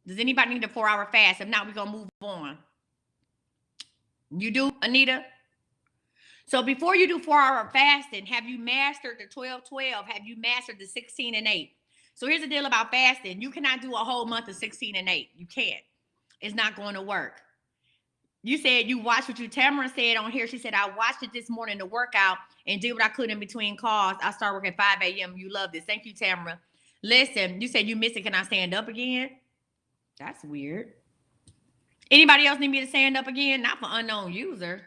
Does anybody need a 4-hour fast? If not, we're going to move on. You do, Anita? So before you do 4-hour fasting, have you mastered the 12-12? Have you mastered the 16 and 8? So here's the deal about fasting. You cannot do a whole month of 16 and 8. You can't. It's not going to work. You said you watched what Tamara said on here. She said, I watched it this morning to work out and did what I could in between calls. I start working at 5 a.m. You love this. Thank you, Tamara. Listen, you said you missed it. Can I stand up again? That's weird. Anybody else need me to stand up again? Not for unknown user.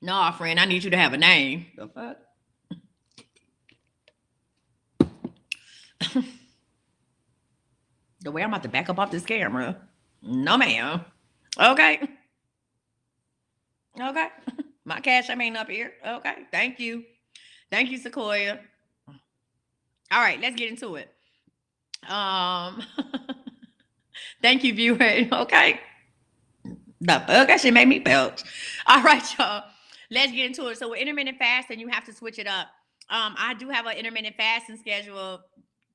No, friend, I need you to have a name. The fuck? The way I'm about to back up off this camera. No, ma'am. Okay. Okay. My cash app ain't up here. Okay. Thank you. Thank you, Sequoia. All right, let's get into it. Thank you, viewer. Okay. The fuck? That shit made me belch. All right, y'all. Let's get into it. So with intermittent fasting, you have to switch it up. I do have an intermittent fasting schedule.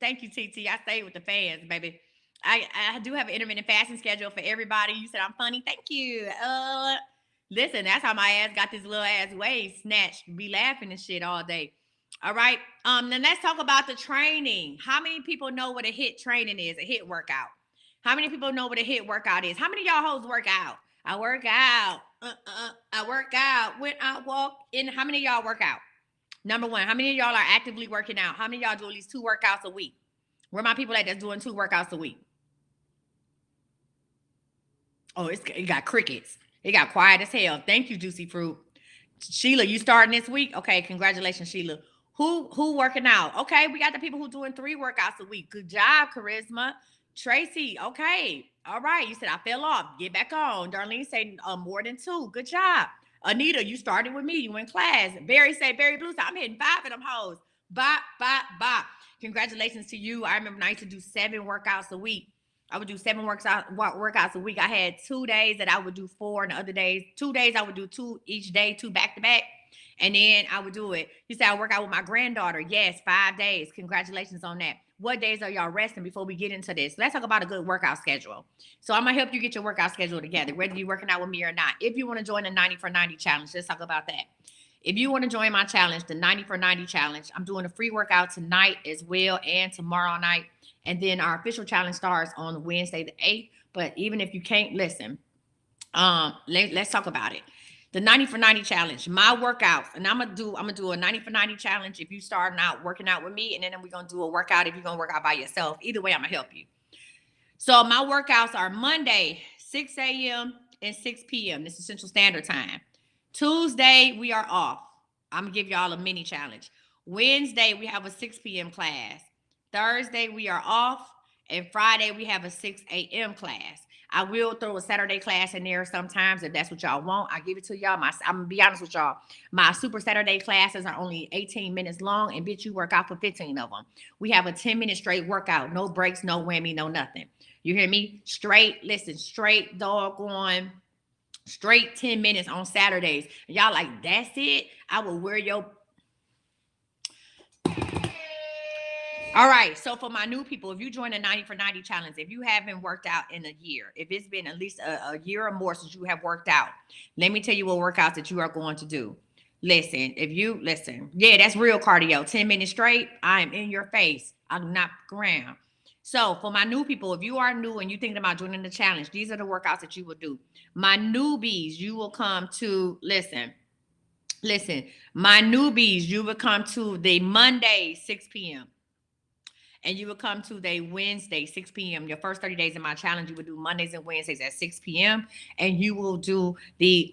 Thank you, TT. I stayed with the fans, baby. I do have an intermittent fasting schedule for everybody. You said I'm funny. Thank you. Listen, that's how my ass got this little ass waist snatched. Be laughing and shit all day. All right. Then let's talk about the training. How many people know what a HIIT training is? A HIIT workout. How many people know what a HIIT workout is? How many of y'all hoes work out? I work out. I work out. When I walk in, how many of y'all work out? Number one, how many of y'all are actively working out? How many of y'all do at least 2 workouts a week? Where my people at that's doing 2 workouts a week? Oh, it got crickets. It got quiet as hell. Thank you, Juicy Fruit. Sheila, you starting this week? Okay, congratulations, Sheila. Who working out? Okay, we got the people who doing 3 workouts a week. Good job, Charisma. Tracy, okay. All right. You said I fell off. Get back on. Darlene said more than 2. Good job. Anita, you started with me. You in class. Barry said, Barry Blue said, I'm hitting 5 of them hoes. Bop, bop, bop. Congratulations to you. I remember I used to do 7 workouts a week. I would do 7 workouts a week. I had 2 days that I would do 4, and the other days, 2 days I would do 2 each day, 2 back to back. And then I would do it. You said I work out with my granddaughter. Yes, 5 days. Congratulations on that. What days are y'all resting before we get into this? Let's talk about a good workout schedule. So I'm going to help you get your workout schedule together, whether you're working out with me or not. If you want to join the 90 for 90 challenge, let's talk about that. If you want to join my challenge, the 90 for 90 challenge, I'm doing a free workout tonight as well and tomorrow night. And then our official challenge starts on Wednesday the 8th. But even if you can't listen, let's talk about it. The 90 for 90 challenge, my workouts, and I'm gonna do a 90 for 90 challenge if you starting out working out with me, and then we're gonna do a workout if you're gonna work out by yourself. Either way, I'm gonna help you. So my workouts are Monday, 6 a.m. and 6 p.m. This is Central Standard Time. Tuesday, we are off. I'm gonna give y'all a mini challenge. Wednesday, we have a 6 p.m. class. Thursday, we are off. And Friday, we have a 6 a.m. class. I will throw a Saturday class in there sometimes if that's what y'all want. I give it to y'all. I'm gonna be honest with y'all. My Super Saturday classes are only 18 minutes long, and bitch, you work out for 15 of them. We have a 10-minute straight workout, no breaks, no whammy, no nothing. You hear me? Straight, listen, straight doggone, straight 10 minutes on Saturdays. And y'all like, that's it? I will wear your... All right, so for my new people, if you join the 90 for 90 challenge, if you haven't worked out in a year, if it's been at least a year or more since you have worked out, let me tell you what workouts that you are going to do. Listen, yeah, that's real cardio. 10 minutes straight, I am in your face. I do not ground. So for my new people, if you are new and you're thinking about joining the challenge, these are the workouts that you will do. My newbies, you will come to, listen, my newbies, you will come to the Monday, 6 p.m. And you will come to the Wednesday, 6 p.m. Your first 30 days in my challenge, you will do Mondays and Wednesdays at 6 p.m. And you will do the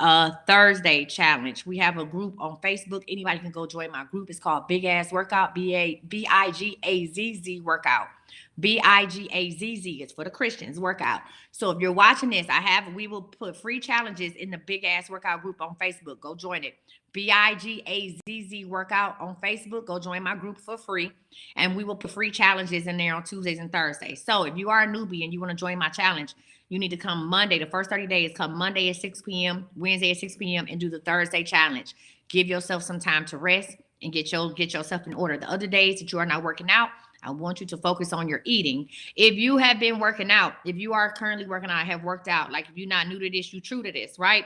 Thursday challenge. We have a group on Facebook. Anybody can go join my group. It's called Big Ass Workout, BIGAZZ Workout. BIGAZZ. It's for the Christians workout. So if you're watching this, we will put free challenges in the Big Ass Workout group on Facebook. Go join it. BIGAZZ Workout on Facebook. Go join my group for free. And we will put free challenges in there on Tuesdays and Thursdays. So if you are a newbie and you want to join my challenge, you need to come Monday. The first 30 days, come Monday at 6 p.m., Wednesday at 6 p.m., and do the Thursday challenge. Give yourself some time to rest and get yourself in order. The other days that you are not working out, I want you to focus on your eating. If you have been working out, if you are currently working out, have worked out, like if you're not new to this, you true to this, right?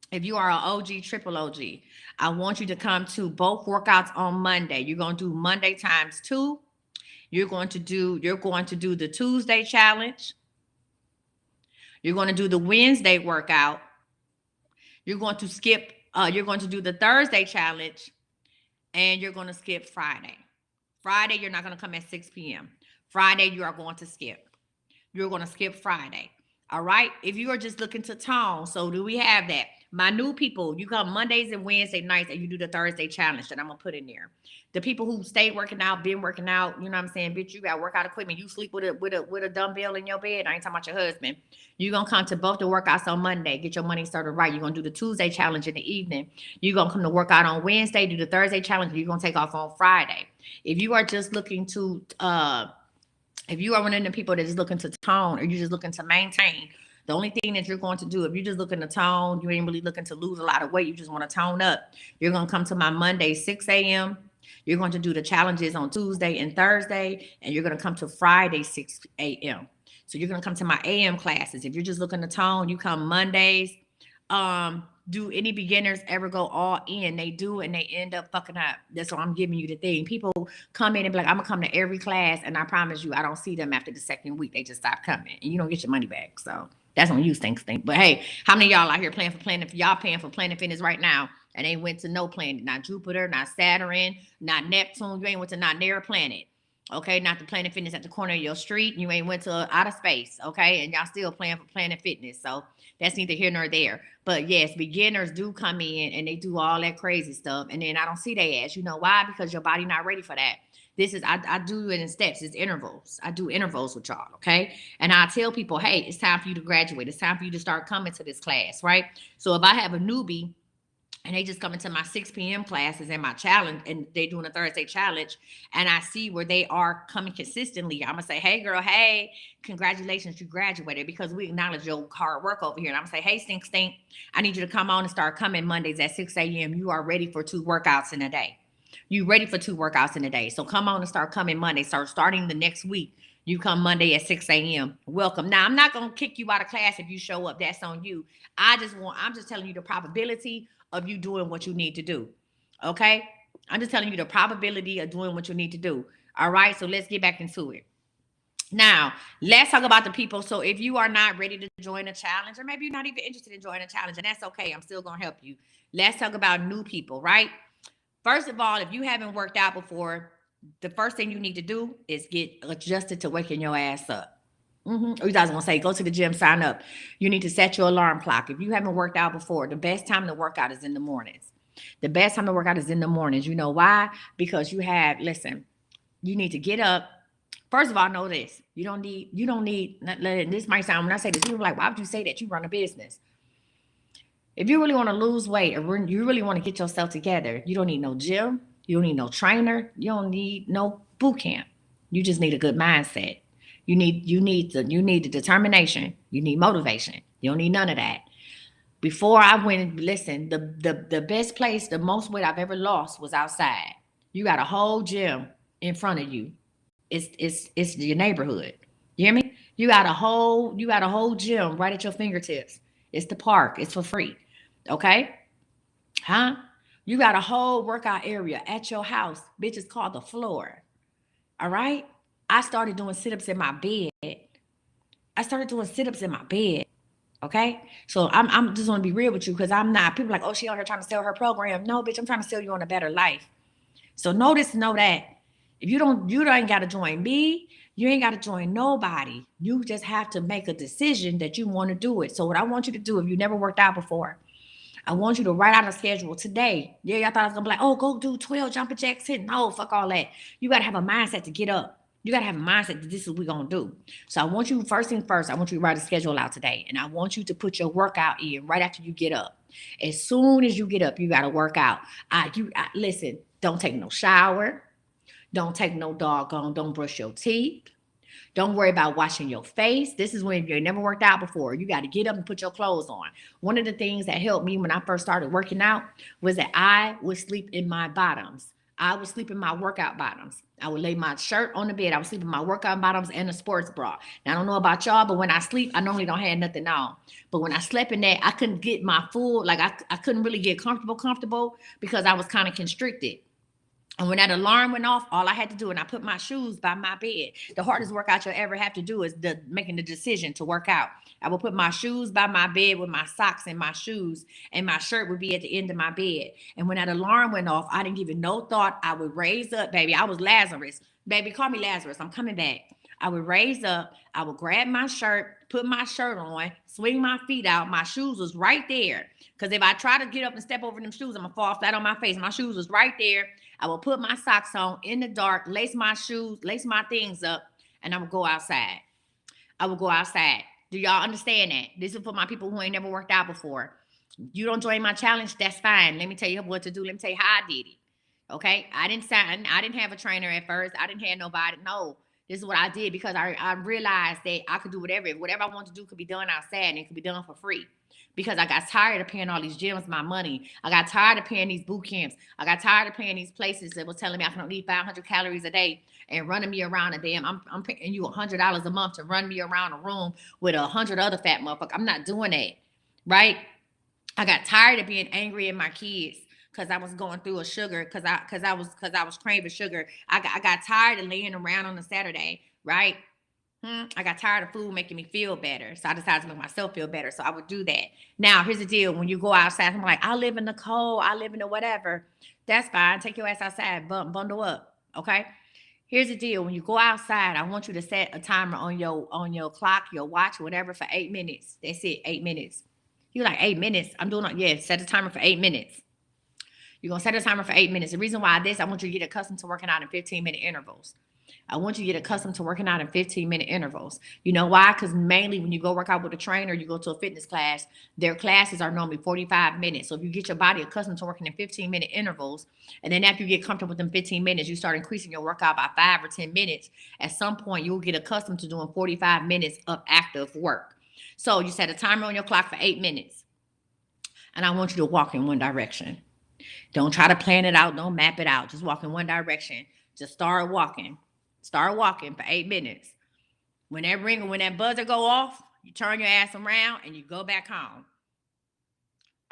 If you are an OG, triple OG, I want you to come to both workouts on Monday. You're going to do Monday times 2. You're going to do the Tuesday challenge. You're going to do the Wednesday workout. You're going to do the Thursday challenge, and you're going to skip Friday. Friday, you're not going to come at 6 p.m. Friday, you are going to skip. You're going to skip Friday. All right? If you are just looking to tone, so do we have that? My new people, you come Mondays and Wednesday nights, and you do the Thursday challenge that I'm going to put in there. The people who stay working out, been working out, you know what I'm saying? Bitch, you got workout equipment. You sleep with a dumbbell in your bed. I ain't talking about your husband. You're going to come to both the workouts on Monday. Get your money started right. You're going to do the Tuesday challenge in the evening. You're going to come to work out on Wednesday, do the Thursday challenge. You're going to take off on Friday. If you are just looking to, if you are one of the people that is looking to tone, or you're just looking to maintain, the only thing that you're going to do, if you're just looking to tone, you ain't really looking to lose a lot of weight, you just want to tone up, you're going to come to my Monday, 6 a.m. You're going to do the challenges on Tuesday and Thursday, and you're going to come to Friday, 6 a.m. So you're going to come to my AM classes. If you're just looking to tone, you come Mondays. Do any beginners ever go all in? They do, and they end up fucking up. That's why I'm giving you the thing. People come in and be like, I'm gonna come to every class, and I promise you, I don't see them after the second week. They just stop coming, and you don't get your money back. So that's when you think. But hey, how many of y'all out here paying for Planet? Y'all paying for Planet Fitness right now, and they went to no planet, not Jupiter, not Saturn, not Neptune. You ain't went to not near planet. Okay, not the Planet Fitness at the corner of your street. You ain't went to outer space, okay? And y'all still playing for Planet Fitness. So that's neither here nor there. But yes, beginners do come in and they do all that crazy stuff. And then I don't see their ass. You know why? Because your body not ready for that. I do it in steps. It's intervals. I do intervals with y'all, okay? And I tell people, hey, it's time for you to graduate. It's time for you to start coming to this class, right? So if I have a newbie and they just come into my 6 p.m. classes and my challenge, and they doing a Thursday challenge, and I see where they are coming consistently, I'm gonna say, hey girl, hey, congratulations, you graduated, because we acknowledge your hard work over here. And I'm gonna say, hey, stink, I need you to come on and start coming Mondays at 6 a.m. You are ready for 2 workouts in a day. You ready for 2 workouts in a day. So come on and start coming Monday. Start starting the next week. You come Monday at 6 a.m. Welcome. Now, I'm not going to kick you out of class if you show up. That's on you. I'm just telling you the probability of you doing what you need to do. Okay? I'm just telling you the probability of doing what you need to do. All right? So let's get back into it. Now, let's talk about the people. So if you are not ready to join a challenge, or maybe you're not even interested in joining a challenge, and that's okay. I'm still going to help you. Let's talk about new people, right? First of all, if you haven't worked out before, the first thing you need to do is get adjusted to waking your ass up. Or you guys want to say, go to the gym, sign up. You need to set your alarm clock. If you haven't worked out before, the best time to work out is in the mornings. The best time to work out is in the mornings. You know why? Because you need to get up. First of all, know this. You don't need, this might sound, when I say this, people are like, why would you say that? You run a business. If you really want to lose weight, or you really want to get yourself together, you don't need no gym. You don't need no trainer. You don't need no boot camp. You just need a good mindset. You need the determination. You need motivation. You don't need none of that. Before I went, listen, the best place, the most weight I've ever lost was outside. You got a whole gym in front of you. It's your neighborhood. You hear me? You got a whole gym right at your fingertips. It's the park. It's for free. Okay? Huh? You got a whole workout area at your house. Bitch, it's called the floor. All right? I started doing sit-ups in my bed. Okay? So I'm just gonna be real with you, because I'm not. People are like, oh, she on here trying to sell her program. No, bitch, I'm trying to sell you on a better life. So know that. If you ain't gotta join me. You ain't got to join nobody. You just have to make a decision that you want to do it. So what I want you to do, if you never worked out before, I want you to write out a schedule today. Yeah, y'all thought I was going to be like, oh, go do 12 jumping jacks. No, fuck all that. You got to have a mindset to get up. You got to have a mindset that this is what we're going to do. So I want you, first thing first, I want you to write a schedule out today. And I want you to put your workout in right after you get up. As soon as you get up, you got to work out. Listen, don't take no shower. Don't take no doggone, don't brush your teeth. Don't worry about washing your face. This is when you never worked out before. You got to get up and put your clothes on. One of the things that helped me when I first started working out was that I would sleep in my bottoms. I would sleep in my workout bottoms. I would lay my shirt on the bed. I would sleep in my workout bottoms and a sports bra. Now, I don't know about y'all, but when I sleep, I normally don't have nothing on. But when I slept in that, I couldn't get my full, like I couldn't really get comfortable because I was kind of constricted. And when that alarm went off, all I had to do, and I put my shoes by my bed. The hardest workout you'll ever have to do is making the decision to work out. I will put my shoes by my bed with my socks and my shoes, and my shirt would be at the end of my bed. And when that alarm went off, I didn't give it no thought. I would raise up, baby. I was Lazarus. Baby, call me Lazarus. I'm coming back. I would raise up. I would grab my shirt, put my shirt on, swing my feet out. My shoes was right there. Because if I try to get up and step over them shoes, I'm going to fall flat on my face. My shoes was right there. I will put my socks on in the dark, lace my shoes, lace my things up, and I will go outside. Do y'all understand that? This is for my people who ain't never worked out before. You don't join my challenge, that's fine. Let me tell you what to do. Let me tell you how I did it. Okay? I didn't have a trainer at first. I didn't have nobody. No. This is what I did because I realized that I could do whatever. Whatever I want to do could be done outside, and it could be done for free. Because I got tired of paying all these gyms my money. I got tired of paying these boot camps. I got tired of paying these places that was telling me I can only eat 500 calories a day and running me around a damn. I'm paying you $100 a month to run me around a room with 100 other fat motherfuckers. I'm not doing that, right? I got tired of being angry at my kids because I was going through a sugar because I was craving sugar. I got tired of laying around on a Saturday, right? I got tired of food making me feel better. So I decided to make myself feel better. So I would do that. Now, here's the deal. When you go outside, I'm like, I live in the cold. I live in the whatever. That's fine. Take your ass outside. Bundle up. Okay? Here's the deal. When you go outside, I want you to set a timer on your clock, your watch, whatever, for 8 minutes. That's it. 8 minutes. You're like, 8 minutes? I'm doing it. Yeah, set a timer for 8 minutes. You're going to set a timer for 8 minutes. The reason why I want you to get accustomed to working out in 15-minute intervals. I want you to get accustomed to working out in 15-minute intervals. You know why? Because mainly when you go work out with a trainer, you go to a fitness class, their classes are normally 45 minutes. So if you get your body accustomed to working in 15-minute intervals, and then after you get comfortable with them 15 minutes, you start increasing your workout by 5 or 10 minutes, at some point you'll get accustomed to doing 45 minutes of active work. So you set a timer on your clock for 8 minutes. And I want you to walk in one direction. Don't try to plan it out. Don't map it out. Just walk in one direction. Just start walking. Start walking for 8 minutes. When that ringer, when that buzzer go off, you turn your ass around and you go back home.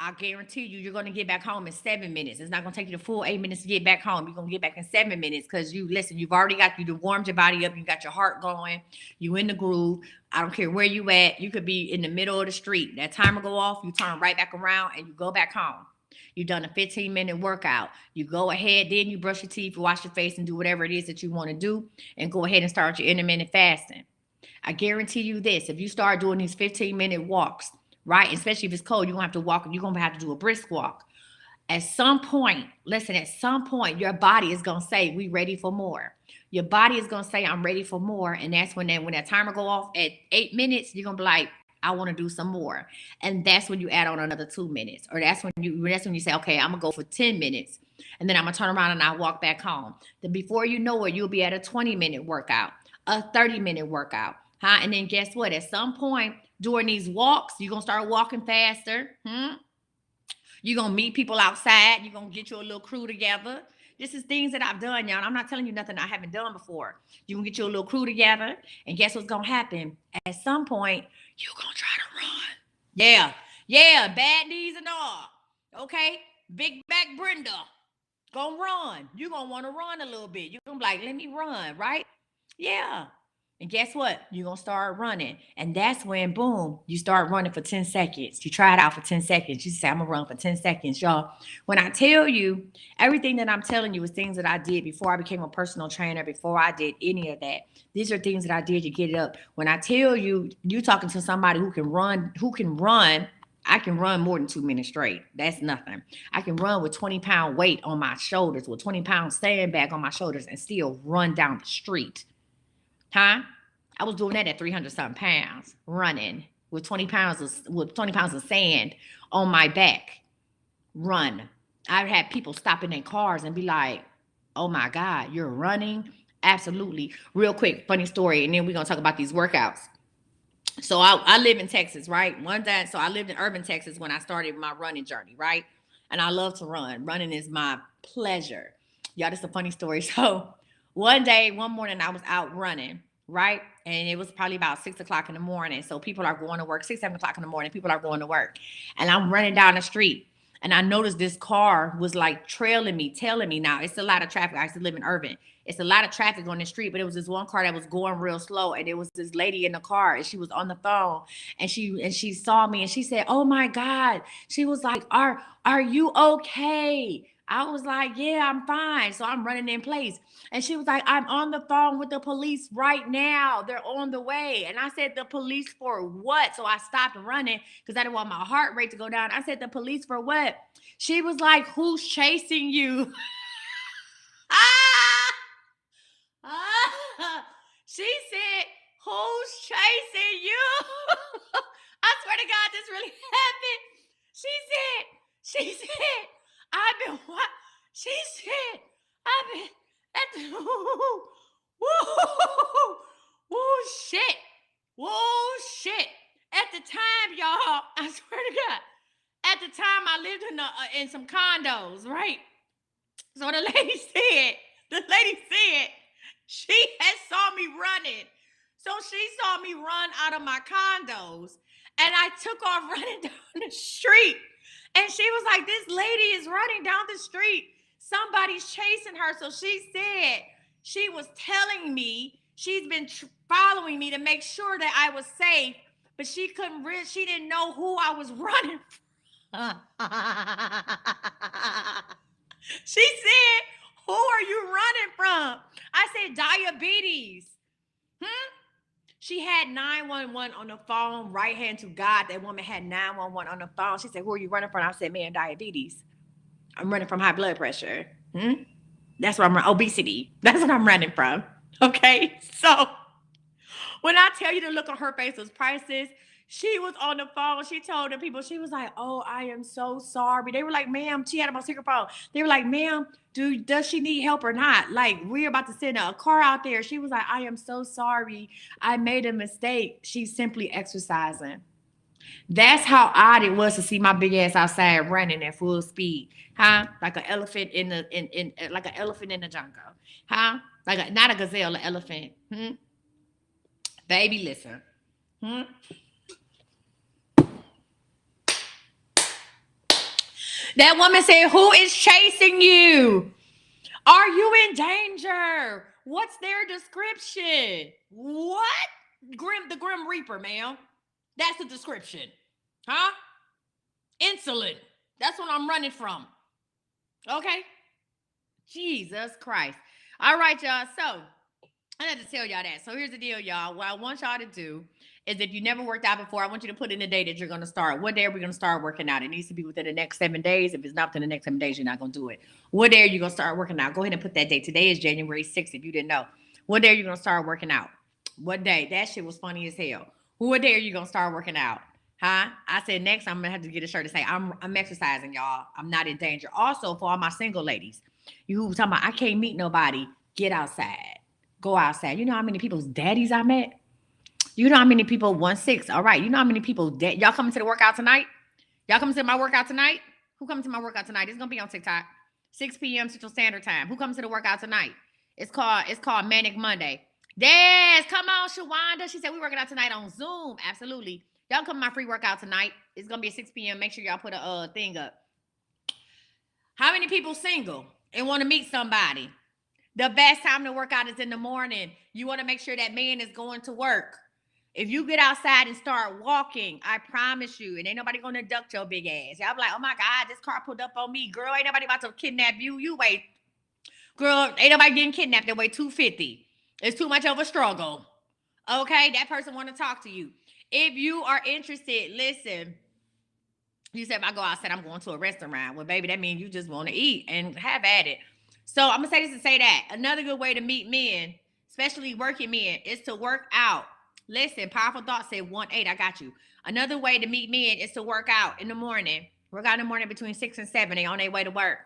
I guarantee you, you're going to get back home in 7 minutes. It's not going to take you the full 8 minutes to get back home. You're going to get back in 7 minutes because you've already warmed your body up. You got your heart going. You in the groove. I don't care where you at. You could be in the middle of the street. That timer go off, you turn right back around and you go back home. You've done a 15-minute workout. You go ahead, then you brush your teeth, wash your face, and do whatever it is that you want to do, and go ahead and start your intermittent fasting. I guarantee you this, if you start doing these 15-minute walks, right, especially if it's cold, you're going to have to walk, you're going to have to do a brisk walk. At some point, your body is going to say, we ready for more. Your body is going to say, I'm ready for more. And that's when that timer go off at 8 minutes, you're going to be like, I want to do some more. And that's when you add on another 2 minutes. Or that's when you say, okay, I'm going to go for 10 minutes. And then I'm going to turn around and I'll walk back home. Then before you know it, you'll be at a 20-minute workout, a 30-minute workout. And then guess what? At some point during these walks, you're going to start walking faster. You're going to meet people outside. You're going to get your little crew together. This is things that I've done, y'all. I'm not telling you nothing I haven't done before. You're going to get your little crew together. And guess what's going to happen? At some point, you're going to try to run. Yeah. Bad knees and all. Okay? Big back Brenda. Gonna run. You're going to want to run a little bit. You're going to be like, let me run, right? Yeah. And guess what? You're going to start running. And that's when, boom, you start running for 10 seconds. You try it out for 10 seconds. You say, I'm going to run for 10 seconds. Y'all, when I tell you, everything that I'm telling you is things that I did before I became a personal trainer, before I did any of that. These are things that I did to get it up. When I tell you, you're talking to somebody who can run, I can run more than 2 minutes straight. That's nothing. I can run with 20-pound weight on my shoulders, with 20-pound sandbag on my shoulders, and still run down the street. I was doing that at 300-something pounds, running with 20 pounds of sand on my back. Run. I've had people stop in their cars and be like, oh my God, you're running? Absolutely. Real quick, funny story, and then we're going to talk about these workouts. So I live in Texas, right? So I lived in urban Texas when I started my running journey, right? And I love to run. Running is my pleasure. Y'all, this is a funny story. So one morning, I was out running, right? And it was probably about 6 o'clock in the morning. So people are going to work, 6, 7 o'clock in the morning, people are going to work. And I'm running down the street. And I noticed this car was like trailing me. Now, it's a lot of traffic. I used to live in urban. It's a lot of traffic on the street, but it was this one car that was going real slow. And there was this lady in the car, and she was on the phone, and she saw me, and she said, oh my God. She was like, are you okay? I was like, yeah, I'm fine. So I'm running in place. And she was like, I'm on the phone with the police right now. They're on the way. And I said, the police for what? So I stopped running because I didn't want my heart rate to go down. I said, the police for what? She was like, who's chasing you? She said, who's chasing you? I swear to God, this really happened. She said, I've been what? She said, I've been at the woo shit. Whoa shit. At the time, y'all, I swear to God, at the time I lived in some condos, right? So the lady said she had saw me running. So she saw me run out of my condos, and I took off running down the street. And she was like, this lady is running down the street. Somebody's chasing her. So she said she was telling me she's been following me to make sure that I was safe, but she didn't know who I was running from. She said, who are you running from? I said, diabetes. She had 911 on the phone, right hand to God. That woman had 911 on the phone. She said, who are you running from? I said, man, diabetes. I'm running from high blood pressure. That's what I'm obesity. That's what I'm running from. Okay. So when I tell you the look on her face was priceless, she was on the phone. She told the people, she was like, "Oh, I am so sorry." They were like, "Ma'am," she had on speakerphone. They were like, "Ma'am, does she need help or not? Like, we're about to send a car out there." She was like, "I am so sorry. I made a mistake." She's simply exercising. That's how odd it was to see my big ass outside running at full speed, huh? Like an elephant in like an elephant in the jungle, huh? Like not a gazelle, an elephant. Baby, listen. Hmm? That woman said, "Who is chasing you? Are you in danger? What's their description? What? The Grim Reaper, ma'am. That's the description. Huh? Insolent. That's what I'm running from. Okay? Jesus Christ. All right, y'all. So I had to tell y'all that. So here's the deal, y'all. What I want y'all to do is if you never worked out before, I want you to put in the day that you're going to start. What day are we going to start working out? It needs to be within the next 7 days. If it's not within the next 7 days, you're not going to do it. What day are you going to start working out? Go ahead and put that date. Today is January 6th, if you didn't know. What day are you going to start working out? What day? That shit was funny as hell. What day are you going to start working out? Huh? I said next, I'm going to have to get a shirt to say, I'm exercising, y'all. I'm not in danger. Also, for all my single ladies, you who talking about, I can't meet nobody, get outside. Go outside. You know how many people's daddies I met? You know how many people 1-6. All right. You know how many people y'all coming to the workout tonight? Y'all coming to my workout tonight? Who comes to my workout tonight? It's gonna be on TikTok. 6 p.m. Central Standard Time. Who comes to the workout tonight? It's called Manic Monday. Yes, come on, Shawanda. She said we working out tonight on Zoom. Absolutely. Y'all come to my free workout tonight. It's gonna be at 6 p.m. Make sure y'all put a thing up. How many people single and want to meet somebody? The best time to work out is in the morning. You want to make sure that man is going to work. If you get outside and start walking, I promise you, and ain't nobody gonna abduct your big ass. Y'all be like, "Oh my God, this car pulled up on me, girl. Ain't nobody about to kidnap you. You wait, girl. Ain't nobody getting kidnapped. They weigh 250. It's too much of a struggle. Okay, that person want to talk to you. If you are interested, listen. You said if I go outside, I'm going to a restaurant. Well, baby, that means you just want to eat and have at it. So I'm gonna say this to say that. Another good way to meet men, especially working men, is to work out. Listen, Powerful Thought said 1-8. I got you. Another way to meet men is to work out in the morning. Work out in the morning between 6 and 7. They on their way to work.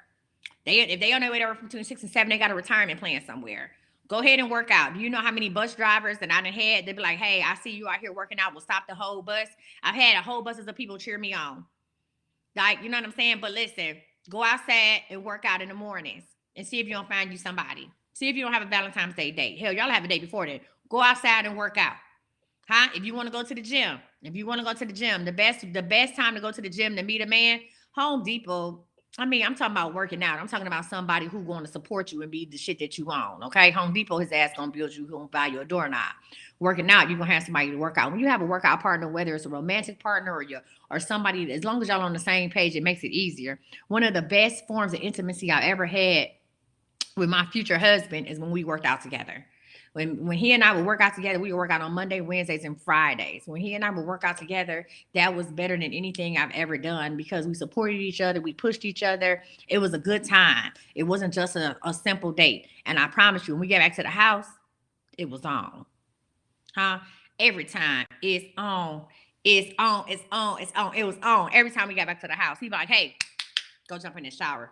If they on their way to work between 6 and 7, they got a retirement plan somewhere. Go ahead and work out. Do you know how many bus drivers that I done had? They be like, "Hey, I see you out here working out. We'll stop the whole bus." I've had a whole buses of people cheer me on. Like, you know what I'm saying? But listen, go outside and work out in the mornings and see if you don't find you somebody. See if you don't have a Valentine's Day date. Hell, y'all have a date before then. Go outside and work out. Huh? If you want to go to the gym, the best time to go to the gym to meet a man, Home Depot. I mean, I'm talking about working out. I'm talking about somebody who's going to support you and be the shit that you own. Okay, Home Depot, his ass gonna build you, gonna buy you a doorknob. Working out, you're gonna have somebody to work out. When you have a workout partner, whether it's a romantic partner or somebody, as long as y'all on the same page, it makes it easier. One of the best forms of intimacy I ever had with my future husband is when we worked out together. When he and I would work out together, we would work out on Monday, Wednesdays, and Fridays. When he and I would work out together, that was better than anything I've ever done because we supported each other, we pushed each other. It was a good time. It wasn't just a simple date. And I promise you, when we get back to the house, it was on. Huh? Every time it's on, it's on, it's on, it's on. It was on. Every time we got back to the house, he'd be like, "Hey, go jump in the shower."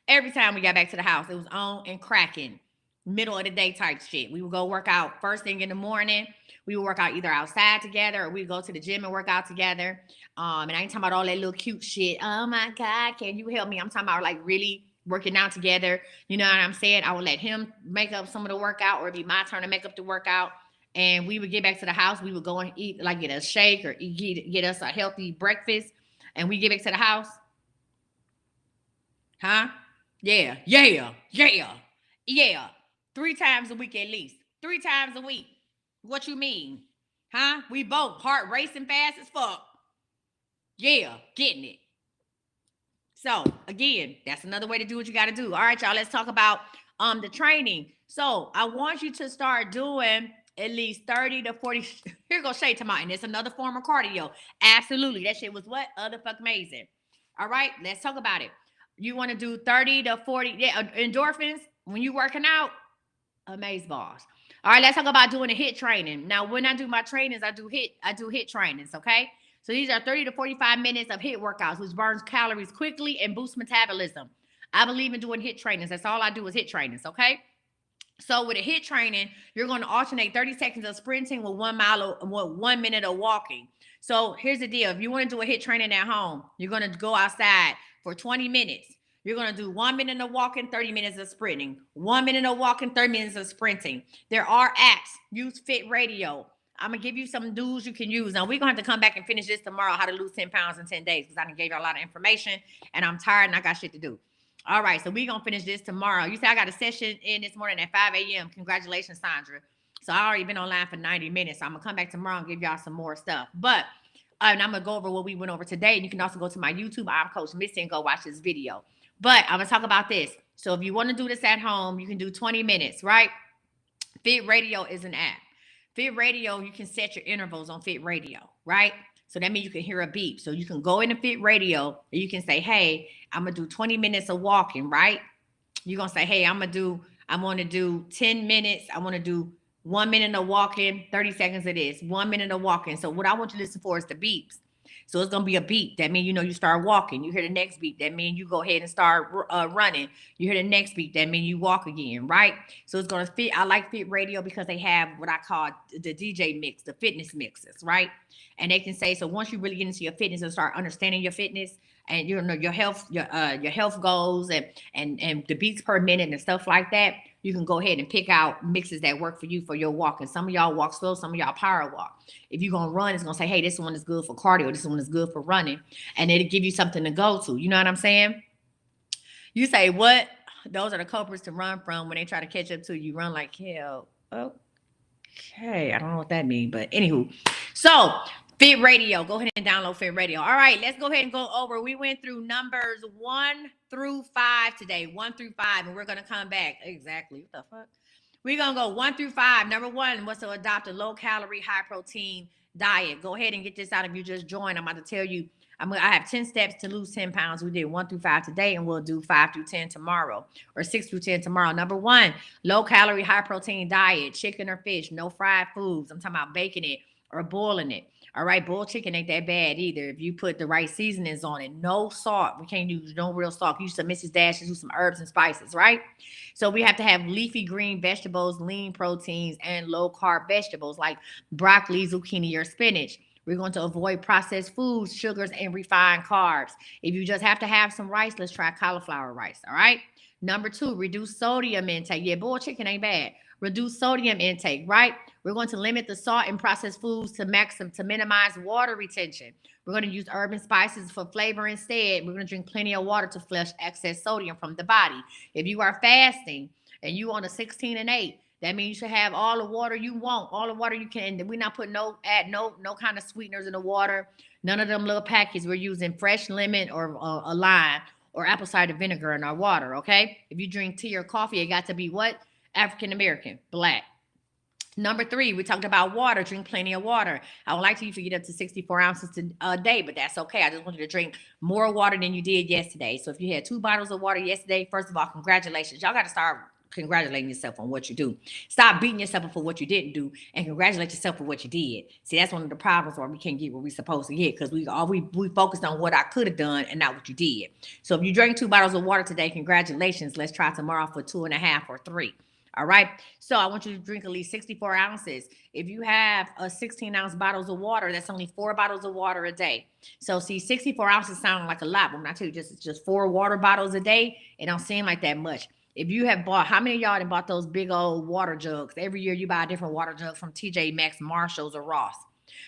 Every time we got back to the house, it was on and cracking. Middle of the day type shit. We would go work out first thing in the morning. We would work out either outside together or we'd go to the gym and work out together. And I ain't talking about all that little cute shit. "Oh my God, can you help me?" I'm talking about like really working out together. You know what I'm saying? I would let him make up some of the workout or it'd be my turn to make up the workout. And we would get back to the house. We would go and eat, like get a shake or get us a healthy breakfast. And we get back to the house. Huh? Yeah, yeah, yeah, yeah. 3 times a week at least. 3 times a week. What you mean? Huh? We both heart racing fast as fuck. Yeah, getting it. So again, that's another way to do what you got to do. All right, y'all. Let's talk about the training. So I want you to start doing at least 30 to 40. Here goes Shay Tamai. And it's another form of cardio. Absolutely. That shit was what? Other fuck amazing. All right, let's talk about it. You want to do 30 to 40. Yeah, endorphins when you working out, amaze balls. All right, let's talk about doing a HIIT training. Now, when I do my trainings, I do HIIT trainings, okay? So these are 30 to 45 minutes of HIIT workouts, which burns calories quickly and boosts metabolism. I believe in doing HIIT trainings. That's all I do is HIIT trainings, okay? So with a HIIT training, you're going to alternate 30 seconds of sprinting with 1 minute of walking. So here's the deal. If you want to do a HIIT training at home, you're going to go outside for 20 minutes. You're going to do 1 minute of walking, 30 minutes of sprinting. 1 minute of walking, 30 minutes of sprinting. There are apps. Use Fit Radio. I'm going to give you some tools you can use. Now, we're going to have to come back and finish this tomorrow, how to lose 10 pounds in 10 days, because I done gave you a lot of information, and I'm tired and I got shit to do. All right, so we're going to finish this tomorrow. You say I got a session in this morning at 5 a.m. Congratulations, Sandra. So I already been online for 90 minutes. So I'm going to come back tomorrow and give y'all some more stuff. But and I'm going to go over what we went over today. And you can also go to my YouTube. I'm Coach Missy and go watch this video. But I'm going to talk about this. So if you want to do this at home, you can do 20 minutes, right? Fit Radio is an app. Fit Radio, you can set your intervals on Fit Radio, right? So that means you can hear a beep. So you can go into Fit Radio and you can say, hey, I'm going to do 20 minutes of walking, right? You're going to say, hey, I want to do 10 minutes. I want to do 1 minute of walking, 30 seconds of this, 1 minute of walking. So what I want you to listen for is the beeps. So it's going to be a beep. That means, you start walking. You hear the next beep. That means you go ahead and start running. You hear the next beep. That means you walk again, right? So it's going to fit. I like Fit Radio because they have what I call the DJ mix, the fitness mixes, right? And they can say, so once you really get into your fitness and start understanding your fitness and your health, your health goals and the beats per minute and stuff like that, you can go ahead and pick out mixes that work for you for your walking. Some of y'all walk slow, some of y'all power walk. If you're gonna run, it's gonna say, hey, this one is good for cardio, this one is good for running, and it'll give you something to go to. You know what I'm saying? You say, what? Those are the culprits to run from when they try to catch up to you. Run like hell. Okay, I don't know what that means, but anywho. So Fit Radio, go ahead and download Fit Radio. All right, let's go ahead and go over. We went through numbers 1 through 5 today, 1 through 5, and we're going to come back. Exactly. What the fuck? We're going to go 1 through 5. Number 1 was to adopt a low-calorie, high-protein diet. Go ahead and get this out if you just joined. I'm about to tell you, I have 10 steps to lose 10 pounds. We did 1 through 5 today, and we'll do 5 through 10 tomorrow, or 6 through 10 tomorrow. Number 1, low-calorie, high-protein diet, chicken or fish, no fried foods. I'm talking about baking it or boiling it. All right, boiled chicken ain't that bad either. If you put the right seasonings on it, no salt. We can't use no real salt. Use some Mrs. Dash, use some herbs and spices, right? So we have to have leafy green vegetables, lean proteins, and low carb vegetables like broccoli, zucchini, or spinach. We're going to avoid processed foods, sugars, and refined carbs. If you just have to have some rice, let's try cauliflower rice, all right? Number 2, reduce sodium intake. Yeah, boiled chicken ain't bad. Reduce sodium intake, right? We're going to limit the salt in processed foods to minimize water retention. We're going to use herb and spices for flavor instead. We're going to drink plenty of water to flush excess sodium from the body. If you are fasting and you on a 16 and 8, that means you should have all the water you want, all the water you can. We're not putting no kind of sweeteners in the water. None of them little packets. We're using fresh lemon or a lime or apple cider vinegar in our water, okay? If you drink tea or coffee, it got to be what? African American, Black. Number 3, we talked about water. Drink plenty of water. I would like for you to get up to 64 ounces a day, but that's okay. I just want you to drink more water than you did yesterday. So if you had 2 bottles of water yesterday, first of all, congratulations. Y'all got to start congratulating yourself on what you do. Stop beating yourself up for what you didn't do and congratulate yourself for what you did. See, that's one of the problems where we can't get what we're supposed to get because we focused on what I could have done and not what you did. So if you drank 2 bottles of water today, congratulations. Let's try tomorrow for 2.5 or 3. All right. So I want you to drink at least 64 ounces. If you have a 16-ounce bottles of water, that's only 4 bottles of water a day. So see, 64 ounces sound like a lot, but when I tell you just 4 water bottles a day, it don't seem like that much. If you have bought, how many of y'all have bought those big old water jugs? Every year you buy a different water jug from TJ Maxx, Marshalls, or Ross.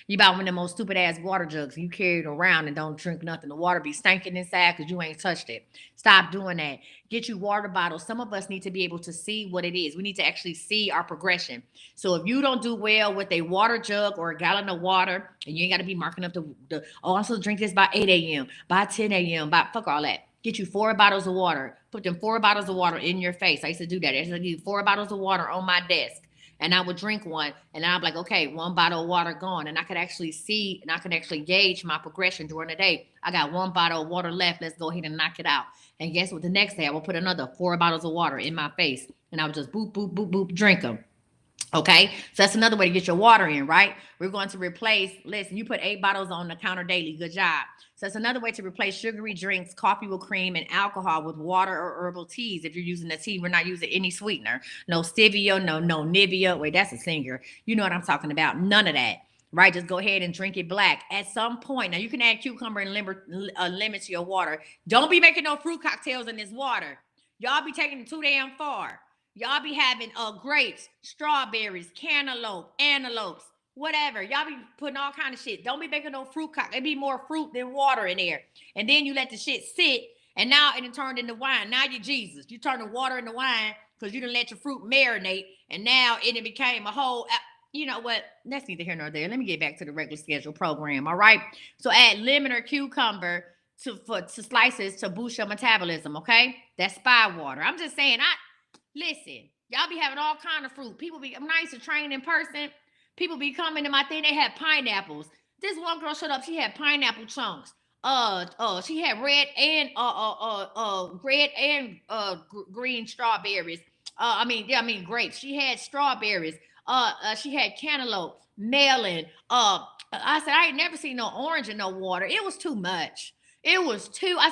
You buy one of the most stupid ass water jugs. You carry it around and don't drink nothing. The water be stinking inside because you ain't touched it. Stop doing that. Get you water bottles. Some of us need to be able to see what it is. We need to actually see our progression. So if you don't do well with a water jug or a gallon of water, and you ain't got to be marking up I'm supposed to drink this by 8 a.m., by 10 a.m., by fuck all that. Get you 4 bottles of water. Put them 4 bottles of water in your face. I used to do that. I used to do 4 bottles of water on my desk. and I would drink one, and I'm like, okay, one bottle of water gone, and I could actually see and I could actually gauge my progression during the day. I got one bottle of water left. Let's go ahead and knock it out. And guess what? The next day, I will put another 4 bottles of water in my face, and I would just boop, boop, boop, boop, drink them. Okay, so that's another way to get your water in, right? We're going to replace, listen, you put 8 bottles on the counter daily. Good job. So it's another way to replace sugary drinks, coffee with cream, and alcohol with water or herbal teas. If you're using a tea, we're not using any sweetener. No stevia, no Nivea. Wait, that's a singer. You know what I'm talking about. None of that. Right? Just go ahead and drink it black. At some point, now you can add cucumber and lemon to your water. Don't be making no fruit cocktails in this water. Y'all be taking it too damn far. Y'all be having grapes, strawberries, antelopes, whatever. Y'all be putting all kind of shit. Don't be making no fruit cocktail. There be more fruit than water in there. And then you let the shit sit, and now it turned into wine. Now you're Jesus. You turn the water into wine because you didn't let your fruit marinate, and now it became a whole. You know what? That's neither here nor there. Let me get back to the regular schedule program. All right. So add lemon or cucumber to slices to boost your metabolism. Okay, that's spy water. I'm just saying. Listen, y'all be having all kind of fruit. People be, when I used to train in person, people be coming to my thing, they had pineapples. This one girl showed up, she had pineapple chunks. She had red and green strawberries. Grapes. She had strawberries. She had cantaloupe, melon. I said, I ain't never seen no orange in no water. It was too much. I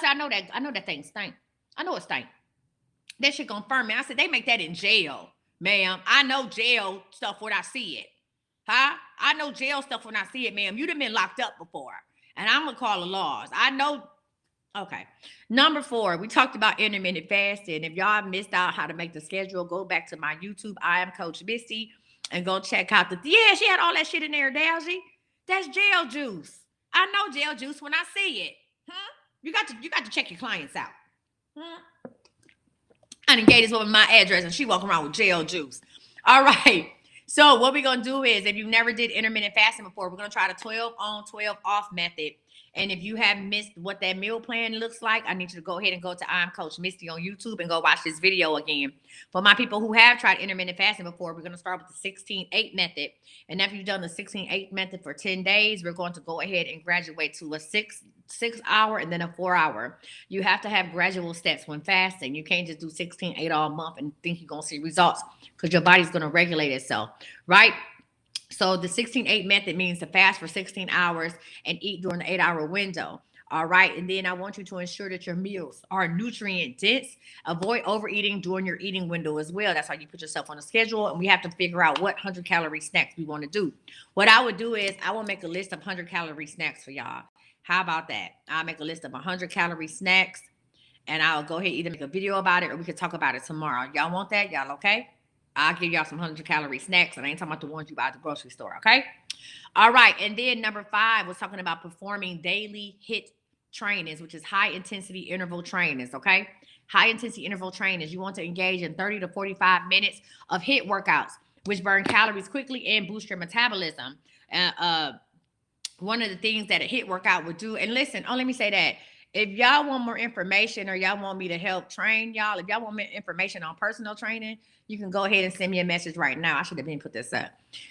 said, I know that thing stink. I know it stink. That shit confirm me. I said, they make that in jail, ma'am. I know jail stuff when I see it. Huh? I know jail stuff when I see it, ma'am. You'd have been locked up before. And I'm going to call the laws. I know. Okay. Number 4, we talked about intermittent fasting. If y'all missed out how to make the schedule, go back to my YouTube. I am Coach Misty. And go check out yeah, she had all that shit in there, Dalgie. That's jail juice. I know jail juice when I see it. Huh? You got to check your clients out. Huh? I done gave this woman my address and she walking around with jail juice. All right. So what we're going to do is, if you never did intermittent fasting before, we're going to try the 12 on, 12 off method. And if you have missed what that meal plan looks like, I need you to go ahead and go to I'm Coach Misty on YouTube and go watch this video again. For my people who have tried intermittent fasting before, we're going to start with the 16-8 method. And after you've done the 16-8 method for 10 days, we're going to go ahead and graduate to a 6 hour and then a 4 hour. You have to have gradual steps when fasting. You can't just do 16-8 all month and think you're going to see results, because your body's going to regulate itself, right? So the 16-8 method means to fast for 16 hours and eat during the 8-hour window. All right. And then I want you to ensure that your meals are nutrient dense. Avoid overeating during your eating window as well. That's how you put yourself on a schedule. And we have to figure out what 100-calorie snacks we want to do. What I would do is I will make a list of 100-calorie snacks for y'all. How about that? I'll make a list of 100-calorie snacks, and I'll go ahead and either make a video about it or we can talk about it tomorrow. Y'all want that? Y'all okay? I'll give y'all some 100-calorie snacks, and I ain't talking about the ones you buy at the grocery store, okay? All right, and then number 5 was talking about performing daily HIIT trainings, which is high-intensity interval trainings, okay? High-intensity interval trainings. You want to engage in 30 to 45 minutes of HIIT workouts, which burn calories quickly and boost your metabolism. One of the things that a HIIT workout would do, and listen, let me say that. If y'all want more information or y'all want me to help train y'all, if y'all want more information on personal training, you can go ahead and send me a message right now. I should have been put this up.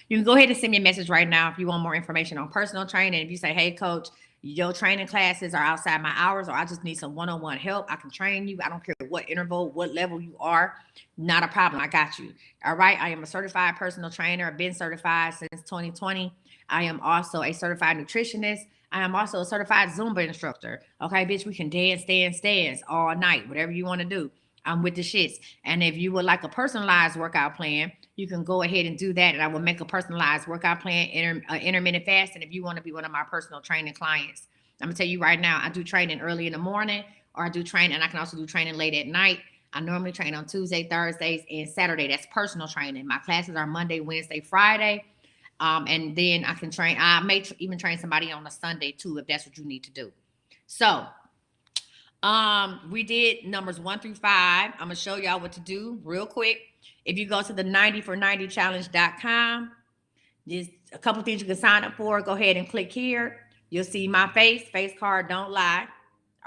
You can go ahead and send me a message right now if you want more information on personal training. If you say, hey, coach, your training classes are outside my hours, or I just need some one-on-one help, I can train you. I don't care what interval, what level you are. Not a problem. I got you. All right. I am a certified personal trainer. I've been certified since 2020. I am also a certified nutritionist. I am also a certified Zumba instructor. Okay, bitch, we can dance all night, whatever you want to do. I'm with the shits. And if you would like a personalized workout plan, you can go ahead and do that. And I will make a personalized workout plan, intermittent fasting, if you want to be one of my personal training clients. I'm going to tell you right now, I do training early in the morning, or I do training, and I can also do training late at night. I normally train on Tuesday, Thursdays, and Saturday. That's personal training. My classes are Monday, Wednesday, Friday. And then I can train. I may even train somebody on a Sunday too, if that's what you need to do. So we did numbers 1 through 5. I'm going to show y'all what to do real quick. If you go to the 90for90challenge.com, there's a couple things you can sign up for. Go ahead and click here. You'll see my face card, don't lie.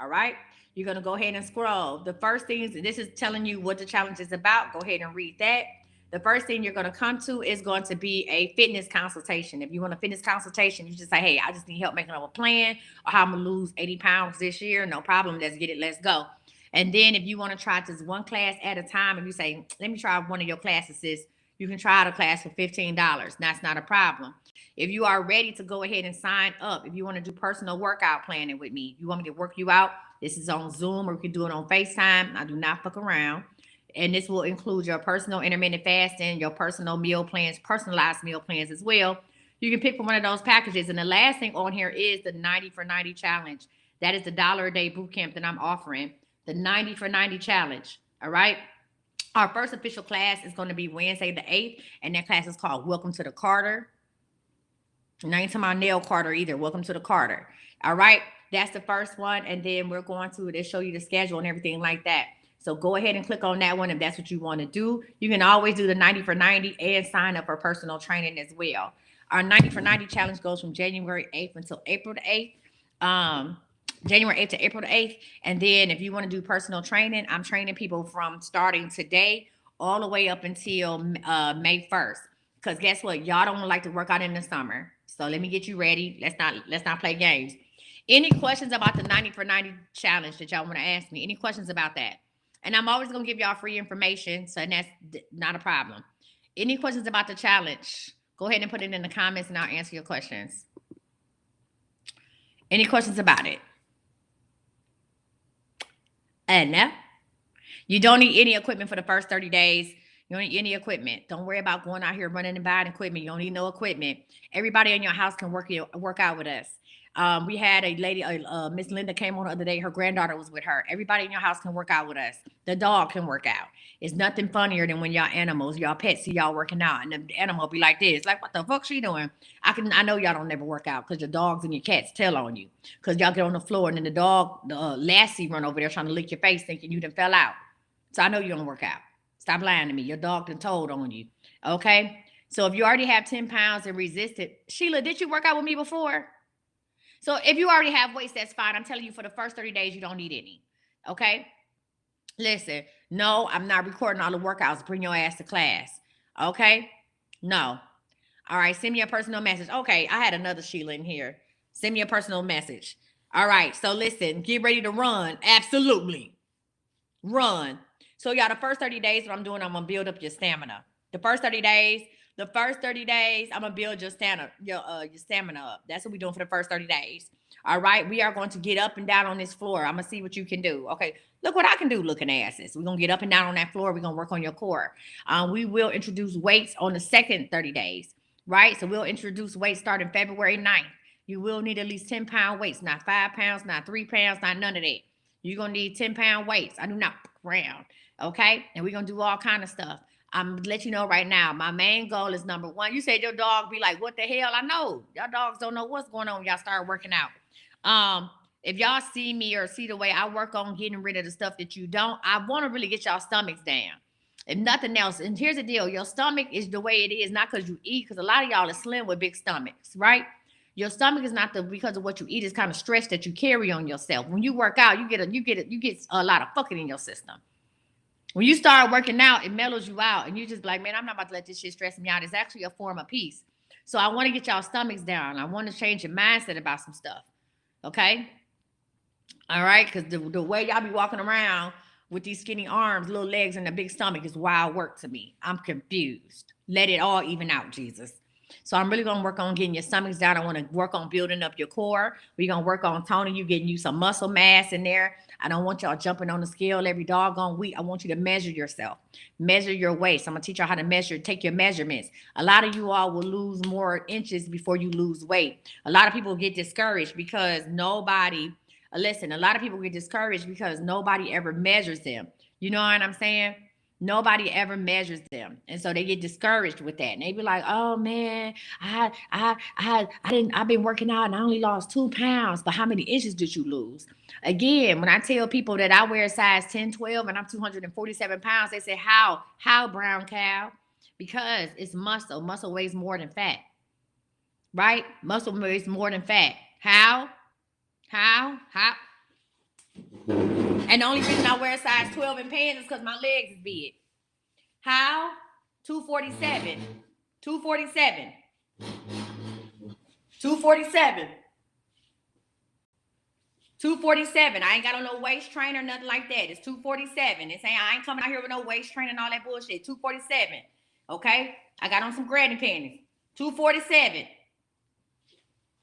All right. You're going to go ahead and scroll. The first thing is, this is telling you what the challenge is about. Go ahead and read that. the first thing you're going to come to is going to be a fitness consultation. If you want a fitness consultation, you just say, hey, I just need help making up a plan or how I'm going to lose 80 pounds this year. No problem. Let's get it. Let's go. And then if you want to try just one class at a time, if you say, let me try one of your classes, sis, you can try out a class for $15. That's not a problem. If you are ready to go ahead and sign up, if you want to do personal workout planning with me, you want me to work you out, this is on Zoom or we can do it on FaceTime. I do not fuck around. And this will include your personal intermittent fasting, your personal meal plans, personalized meal plans as well. You can pick from one of those packages. And the last thing on here is the 90 for 90 challenge. That is the $1 a day boot camp that I'm offering. The 90 for 90 challenge. All right. Our first official class is going to be Wednesday the 8th. And that class is called Welcome to the Carter. And I ain't talking about Nail Carter either. Welcome to the Carter. All right. That's the first one. And then we're going to show you the schedule and everything like that. So go ahead and click on that one if that's what you want to do. You can always do the 90 for 90 and sign up for personal training as well. Our 90 for 90 challenge goes from January 8th until April the 8th. January 8th to April the 8th. And then if you want to do personal training, I'm training people from starting today all the way up until May 1st. Because guess what? Y'all don't like to work out in the summer. So let me get you ready. Let's not play games. Any questions about the 90 for 90 challenge that y'all want to ask me? Any questions about that? And I'm always going to give y'all free information, so that's not a problem. Any questions about the challenge? Go ahead and put it in the comments, and I'll answer your questions. Any questions about it? And now, you don't need any equipment for the first 30 days. You don't need any equipment. Don't worry about going out here running and buying equipment. You don't need no equipment. Everybody in your house can work out with us. We had a lady, Miss Linda came on the other day. Her granddaughter was with her. Everybody in your house can work out with us. The dog can work out. It's nothing funnier than when y'all animals, y'all pets see y'all working out and the animal be like this. Like, what the fuck she doing? I know y'all don't never work out because your dogs and your cats tell on you. Because y'all get on the floor and then the lassie run over there trying to lick your face thinking you done fell out. So I know you don't work out. Stop lying to me. Your dog done told on you. Okay? So if you already have 10 pounds and resisted, Sheila, did you work out with me before? So if you already have weights, that's fine. I'm telling you, for the first 30 days, you don't need any. Okay? Listen, no, I'm not recording all the workouts. Bring your ass to class. Okay? No. All right, send me a personal message. Okay, I had another Sheila in here. Send me a personal message. All right, so listen, get ready to run. Absolutely. Run. So y'all, the first 30 days, what I'm doing, I'm going to build up your stamina. The first 30 days, I'm going to build your stamina up. That's what we're doing for the first 30 days. All right. We are going to get up and down on this floor. I'm going to see what you can do. Okay. Look what I can do, looking asses. We're going to get up and down on that floor. We're going to work on your core. We will introduce weights on the second 30 days. Right. So we'll introduce weights starting February 9th. You will need at least 10-pound weights, not 5 pounds, not 3 pounds, not none of that. You're going to need 10-pound weights. I do not round. Okay. And we're going to do all kind of stuff. I'm let you know right now, my main goal is number one. You said your dog be like, what the hell? I know. Y'all dogs don't know what's going on when y'all start working out. If y'all see me or see the way I work on getting rid of the stuff that you don't, I want to really get y'all stomachs down. If nothing else, and here's the deal, your stomach is the way it is, not because you eat, because a lot of y'all are slim with big stomachs, right? Your stomach is not because of what you eat, it's kind of stress that you carry on yourself. When you work out, you get a lot of fucking in your system. When you start working out, it mellows you out. And you just like, man, I'm not about to let this shit stress me out. It's actually a form of peace. So I want to get y'all stomachs down. I want to change your mindset about some stuff. Okay? All right? Because the way y'all be walking around with these skinny arms, little legs, and a big stomach is wild work to me. I'm confused. Let it all even out, Jesus. So I'm really going to work on getting your stomachs down. I want to work on building up your core. We're going to work on toning you, getting you some muscle mass in there. I don't want y'all jumping on the scale every doggone week. I want you to measure yourself. Measure your waist. I'm going to teach y'all how to measure. Take your measurements. A lot of you all will lose more inches before you lose weight. A lot of people get discouraged because a lot of people get discouraged because nobody ever measures them. You know what I'm saying? Nobody ever measures them. And so they get discouraged with that. And they be like, oh man, I've been working out and I only lost 2 pounds. But how many inches did you lose? Again, when I tell people that I wear a size 10, 12 and I'm 247 pounds, they say, how brown cow? Because it's muscle. Muscle weighs more than fat. Right? Muscle weighs more than fat. How? And the only reason I wear a size 12 in pants is because my legs is big. How? 247. 247. 247. 247. I ain't got on no waist trainer, nothing like that. It's 247. It's saying I ain't coming out here with no waist trainer and all that bullshit. 247. Okay? I got on some granny panties. 247.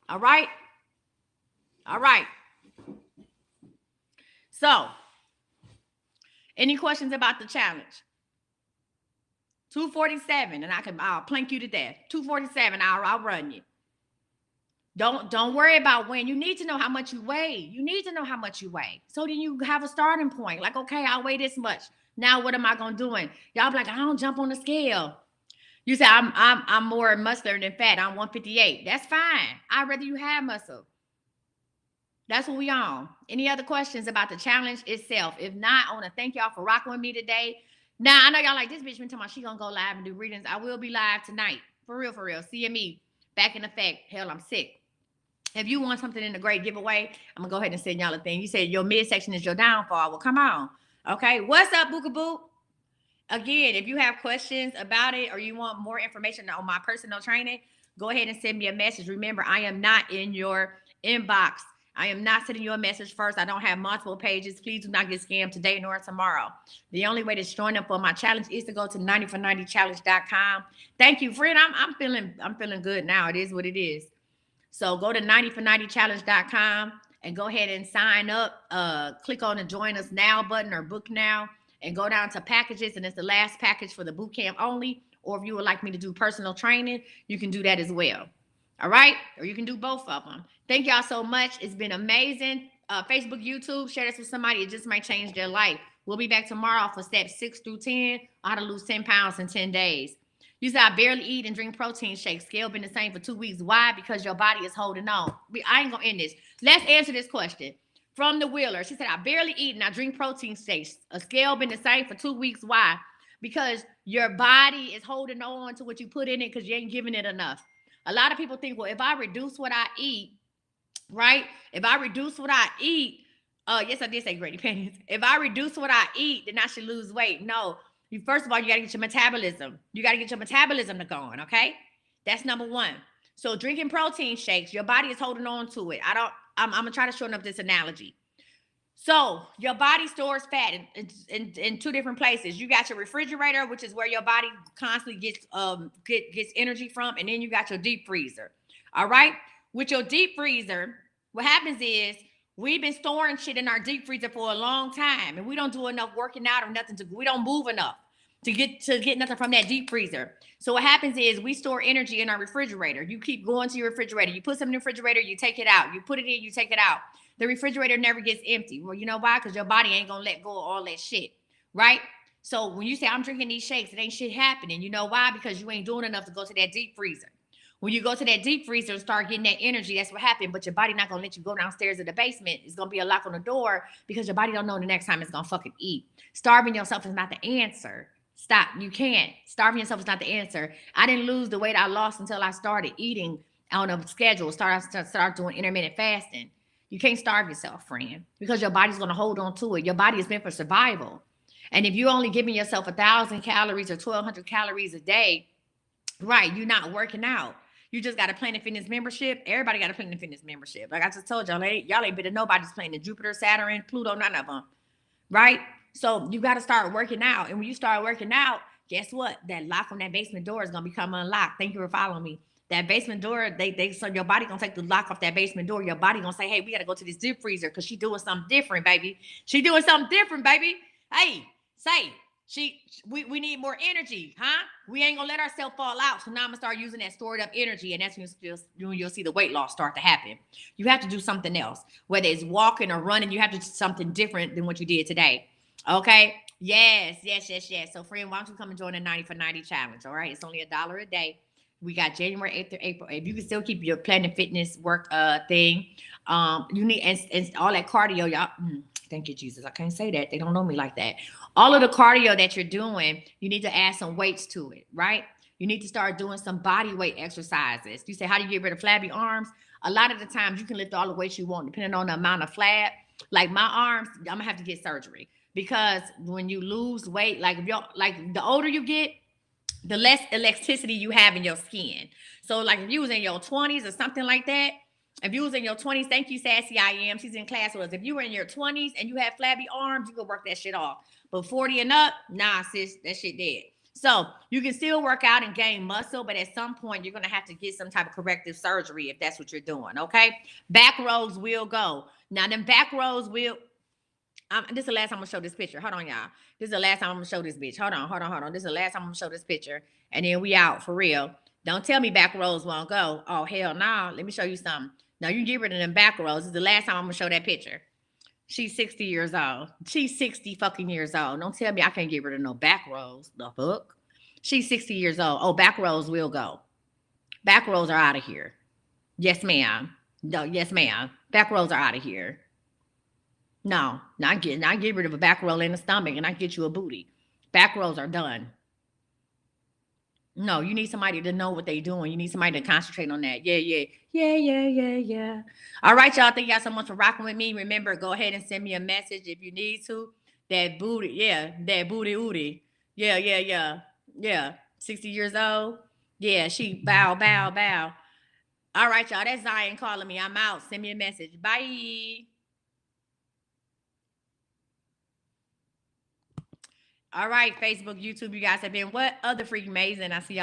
All right? All right. So, any questions about the challenge? 247, and I'll plank you to death. 247, I'll run you. Don't worry about when. You need to know how much you weigh. You need to know how much you weigh. So then you have a starting point. Like, okay, I weigh this much. Now what am I gonna do? Y'all be like, I don't jump on the scale. You say I'm more muscular than fat. I'm 158. That's fine. I'd rather you have muscle. That's what we on. Any other questions about the challenge itself? If not, I want to thank y'all for rocking with me today. Now, I know y'all like, this bitch been talking about she gonna go live and do readings. I will be live tonight. For real, for real. CME, back in effect. Hell, I'm sick. If you want something in the great giveaway, I'm gonna go ahead and send y'all a thing. You said your midsection is your downfall. Well, come on. Okay, what's up, Bookaboo? Again, if you have questions about it or you want more information on my personal training, go ahead and send me a message. Remember, I am not in your inbox. I am not sending you a message first. I don't have multiple pages. Please do not get scammed today nor tomorrow. The only way to join up for my challenge is to go to 90for90challenge.com. Thank you, friend. I'm feeling good now. It is what it is. So go to 90for90challenge.com and go ahead and sign up. Click on the join us now button or book now and go down to packages. And it's the last package for the boot camp only. Or if you would like me to do personal training, you can do that as well. All right? Or you can do both of them. Thank y'all so much. It's been amazing. Facebook, YouTube, share this with somebody. It just might change their life. We'll be back tomorrow for steps 6 through 10. How to lose 10 pounds in 10 days. You said I barely eat and drink protein shakes. Scale been the same for 2 weeks. Why? Because your body is holding on. I ain't going to end this. Let's answer this question. From the Wheeler. She said, I barely eat and I drink protein shakes. A scale been the same for 2 weeks. Why? Because your body is holding on to what you put in it because you ain't giving it enough. A lot of people think, well, if I reduce what I eat, right? If I reduce what I eat, yes, I did say granny panties. If I reduce what I eat, then I should lose weight. No. First of all, you got to get your metabolism. You got to get your metabolism to going, okay? That's number one. So drinking protein shakes, your body is holding on to it. I'm going to try to shorten up this analogy. So your body stores fat in 2 different places. You got your refrigerator, which is where your body constantly gets energy from. And then you got your deep freezer. All right? With your deep freezer, what happens is we've been storing shit in our deep freezer for a long time. And we don't do enough working out or nothing. We don't move enough to get nothing from that deep freezer. So what happens is we store energy in our refrigerator. You keep going to your refrigerator. You put something in the refrigerator, you take it out. You put it in, you take it out. The refrigerator never gets empty. Well, you know why? Because your body ain't going to let go of all that shit, right? So when you say, I'm drinking these shakes, it ain't shit happening. You know why? Because you ain't doing enough to go to that deep freezer. When you go to that deep freezer and start getting that energy, that's what happened. But your body not going to let you go downstairs to the basement. It's going to be a lock on the door because your body don't know the next time it's going to fucking eat. Starving yourself is not the answer. Stop. You can't. Starving yourself is not the answer. I didn't lose the weight I lost until I started eating on a schedule, start doing intermittent fasting. You can't starve yourself, friend, because your body's going to hold on to it. Your body is meant for survival. And if you're only giving yourself 1,000 calories or 1,200 calories a day, right, you're not working out. You just got a Planet Fitness membership. Everybody got a Planet Fitness membership. Like I just told y'all ain't been to nobody's Planet. Jupiter, Saturn, Pluto, none of them. Right? So you got to start working out. And when you start working out, guess what? That lock on that basement door is going to become unlocked. Thank you for following me. That basement door, so your body going to take the lock off that basement door. Your body going to say, hey, we got to go to this deep freezer because she doing something different, baby. She doing something different, baby. Hey, we need more energy, huh? We ain't gonna let ourselves fall out. So now I'm gonna start using that stored up energy, and that's when you'll see the weight loss start to happen. You have to do something else, whether it's walking or running. You have to do something different than what you did today. Okay? Yes. So friend, why don't you come and join the 90 for 90 challenge? All right, it's only $1 a day. We got January 8th through April. If you can still keep your Planet Fitness work thing, you need and all that cardio, y'all. Thank you, Jesus. I can't say that. They don't know me like that. All of the cardio that you're doing, you need to add some weights to it, right? You need to start doing some body weight exercises. You say, how do you get rid of flabby arms? A lot of the times you can lift all the weights you want, depending on the amount of flab. Like my arms, I'm gonna have to get surgery because when you lose weight, like if you're like the older you get, the less elasticity you have in your skin. So, like if you was in your 20s or something like that, if you was in your 20s, thank you, Sassy I Am. She's in class with us. If you were in your 20s and you have flabby arms, you could work that shit off. But 40 and up, nah, sis, that shit dead. So you can still work out and gain muscle, but at some point you're gonna have to get some type of corrective surgery if that's what you're doing. Okay, back rows will go. Now, them back rows will. This is the last time I'm gonna show this picture. Hold on, y'all. This is the last time I'm gonna show this bitch. Hold on. This is the last time I'm gonna show this picture, and then we out for real. Don't tell me back rows won't go. Oh hell no! Nah. Let me show you something. Now you can get rid of them back rows. This is the last time I'm gonna show that picture. She's 60 years old. She's 60 fucking years old. Don't tell me I can't get rid of no back rows. The fuck? She's 60 years old. Oh, back rows will go. Back rows are out of here. Yes, ma'am. No, yes, ma'am. Back rows are out of here. No, not get rid of a back roll in the stomach and I get you a booty. Back rolls are done. No, you need somebody to know what they're doing. You need somebody to concentrate on that. Yeah. All right, y'all. Thank y'all so much for rocking with me. Remember, go ahead and send me a message if you need to. That booty, yeah, that booty ooty. Yeah. 60 years old. Yeah, she bow. All right, y'all. That's Zion calling me. I'm out. Send me a message. Bye. All right, Facebook, YouTube, you guys have been what other freak amazing. I see y'all.